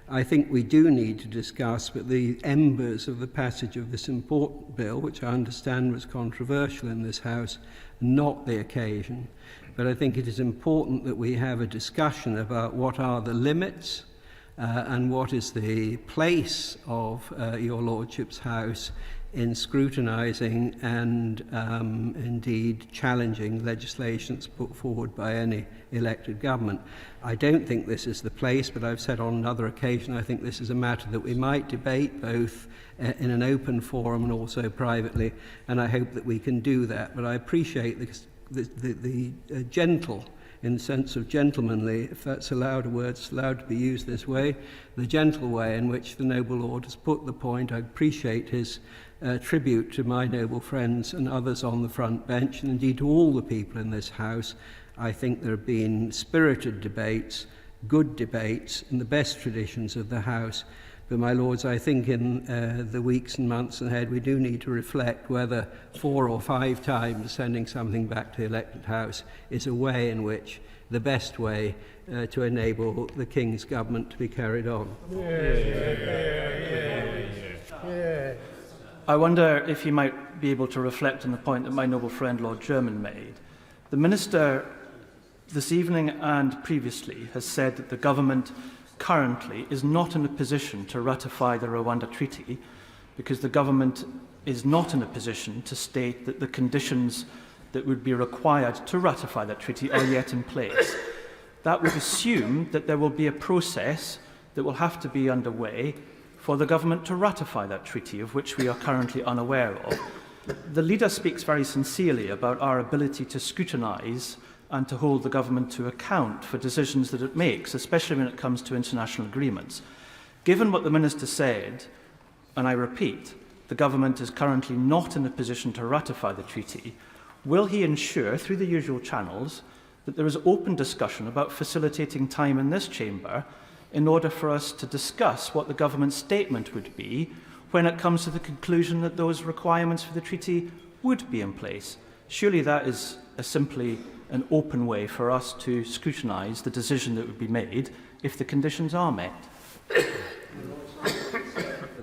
I think we do need to discuss with the embers of the passage of this important bill, which I understand was controversial in this House, not the occasion. But I think it is important that we have a discussion about what are the limits and what is the place of your Lordship's House in scrutinising and indeed challenging legislations put forward by any elected government. I don't think this is the place, but I've said on another occasion I think this is a matter that we might debate both in an open forum and also privately, and I hope that we can do that. But I appreciate the gentle, in the sense of gentlemanly, if that's allowed, a word's allowed to be used this way, the gentle way in which the noble Lord has put the point. I appreciate his tribute to my noble friends and others on the front bench, and indeed to all the people in this House. I think there have been spirited debates, good debates, in the best traditions of the House. But, my Lords, I think in the weeks and months ahead we do need to reflect whether 4 or 5 times sending something back to the elected House is a way in which, the best way to enable the King's government to be carried on. I wonder if you might be able to reflect on the point that my noble friend Lord Jermyn made. The Minister this evening and previously has said that the government currently is not in a position to ratify the Rwanda Treaty because the government is not in a position to state that the conditions that would be required to ratify that treaty are yet in place. That would assume that there will be a process that will have to be underway for the government to ratify that treaty, of which we are currently unaware of. The leader speaks very sincerely about our ability to scrutinise and to hold the government to account for decisions that it makes, especially when it comes to international agreements. Given what the Minister said, and I repeat, the government is currently not in a position to ratify the treaty, will he ensure, through the usual channels, that there is open discussion about facilitating time in this chamber in order for us to discuss what the government's statement would be when it comes to the conclusion that those requirements for the treaty would be in place. Surely that is simply an open way for us to scrutinise the decision that would be made if the conditions are met.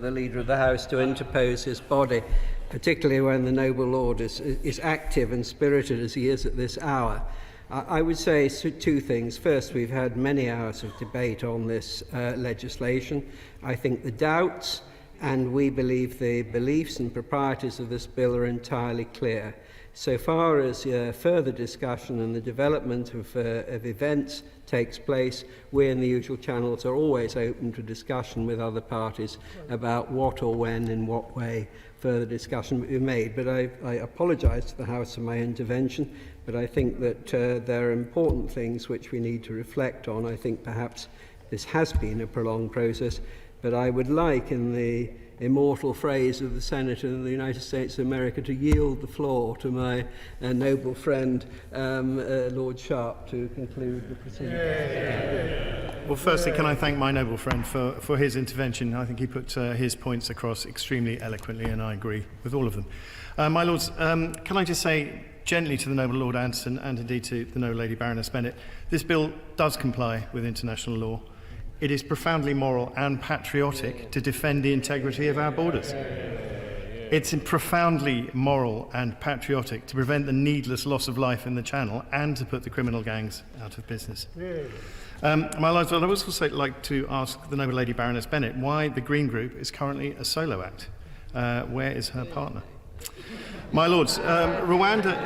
The Leader of the House to interpose his body, particularly when the noble lord is active and spirited as he is at this hour. I would say two things. First, we've had many hours of debate on this legislation. I think the doubts and we believe the beliefs and proprieties of this bill are entirely clear. So far as further discussion and the development of events takes place, we in the usual channels are always open to discussion with other parties about what or when, in what way further discussion will be made. But I apologise to the House for my intervention, but I think that there are important things which we need to reflect on. I think perhaps this has been a prolonged process, but I would like, in the immortal phrase of the Senator of the United States of America, to yield the floor to my noble friend, Lord Sharp, to conclude the proceedings. Well, firstly, can I thank my noble friend for his intervention. I think he put his points across extremely eloquently, and I agree with all of them. My Lords, can I just say gently to the noble Lord Anderson, and indeed to the noble Lady Baroness Bennett, this bill does comply with international law. It is profoundly moral and patriotic to defend the integrity of our borders. It's profoundly moral and patriotic to prevent the needless loss of life in the Channel and to put the criminal gangs out of business. My Lords, I'd also like to ask the noble Lady Baroness Bennett why the Green Group is currently a solo act. Where is her partner? My Lords, Rwanda...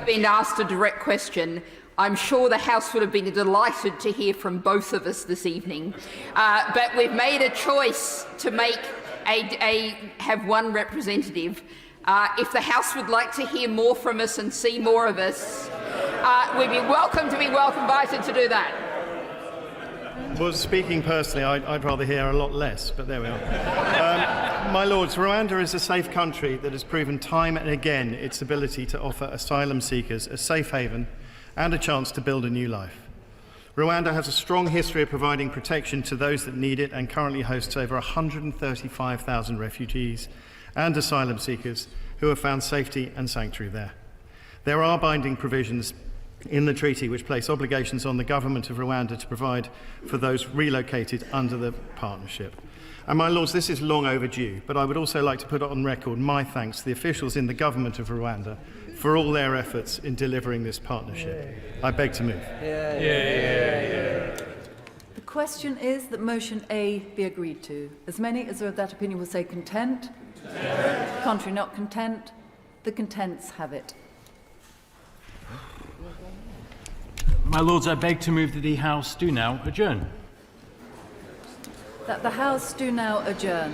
Been asked a direct question. I'm sure the House would have been delighted to hear from both of us this evening, but we've made a choice to have one representative. If the House would like to hear more from us and see more of us, we'd be invited to do that. Well, speaking personally, I'd rather hear a lot less, but there we are. My Lords, Rwanda is a safe country that has proven time and again its ability to offer asylum seekers a safe haven and a chance to build a new life. Rwanda has a strong history of providing protection to those that need it and currently hosts over 135,000 refugees and asylum seekers who have found safety and sanctuary there. There are binding provisions in the treaty which place obligations on the government of Rwanda to provide for those relocated under the partnership. And my Lords, this is long overdue, but I would also like to put on record my thanks to the officials in the government of Rwanda for all their efforts in delivering this partnership. I beg to move. The question is that motion A be agreed to. As many as are of that opinion will say content. Contrary not content. The contents have it. My Lords, I beg to move that the House do now adjourn. That the House do now adjourn.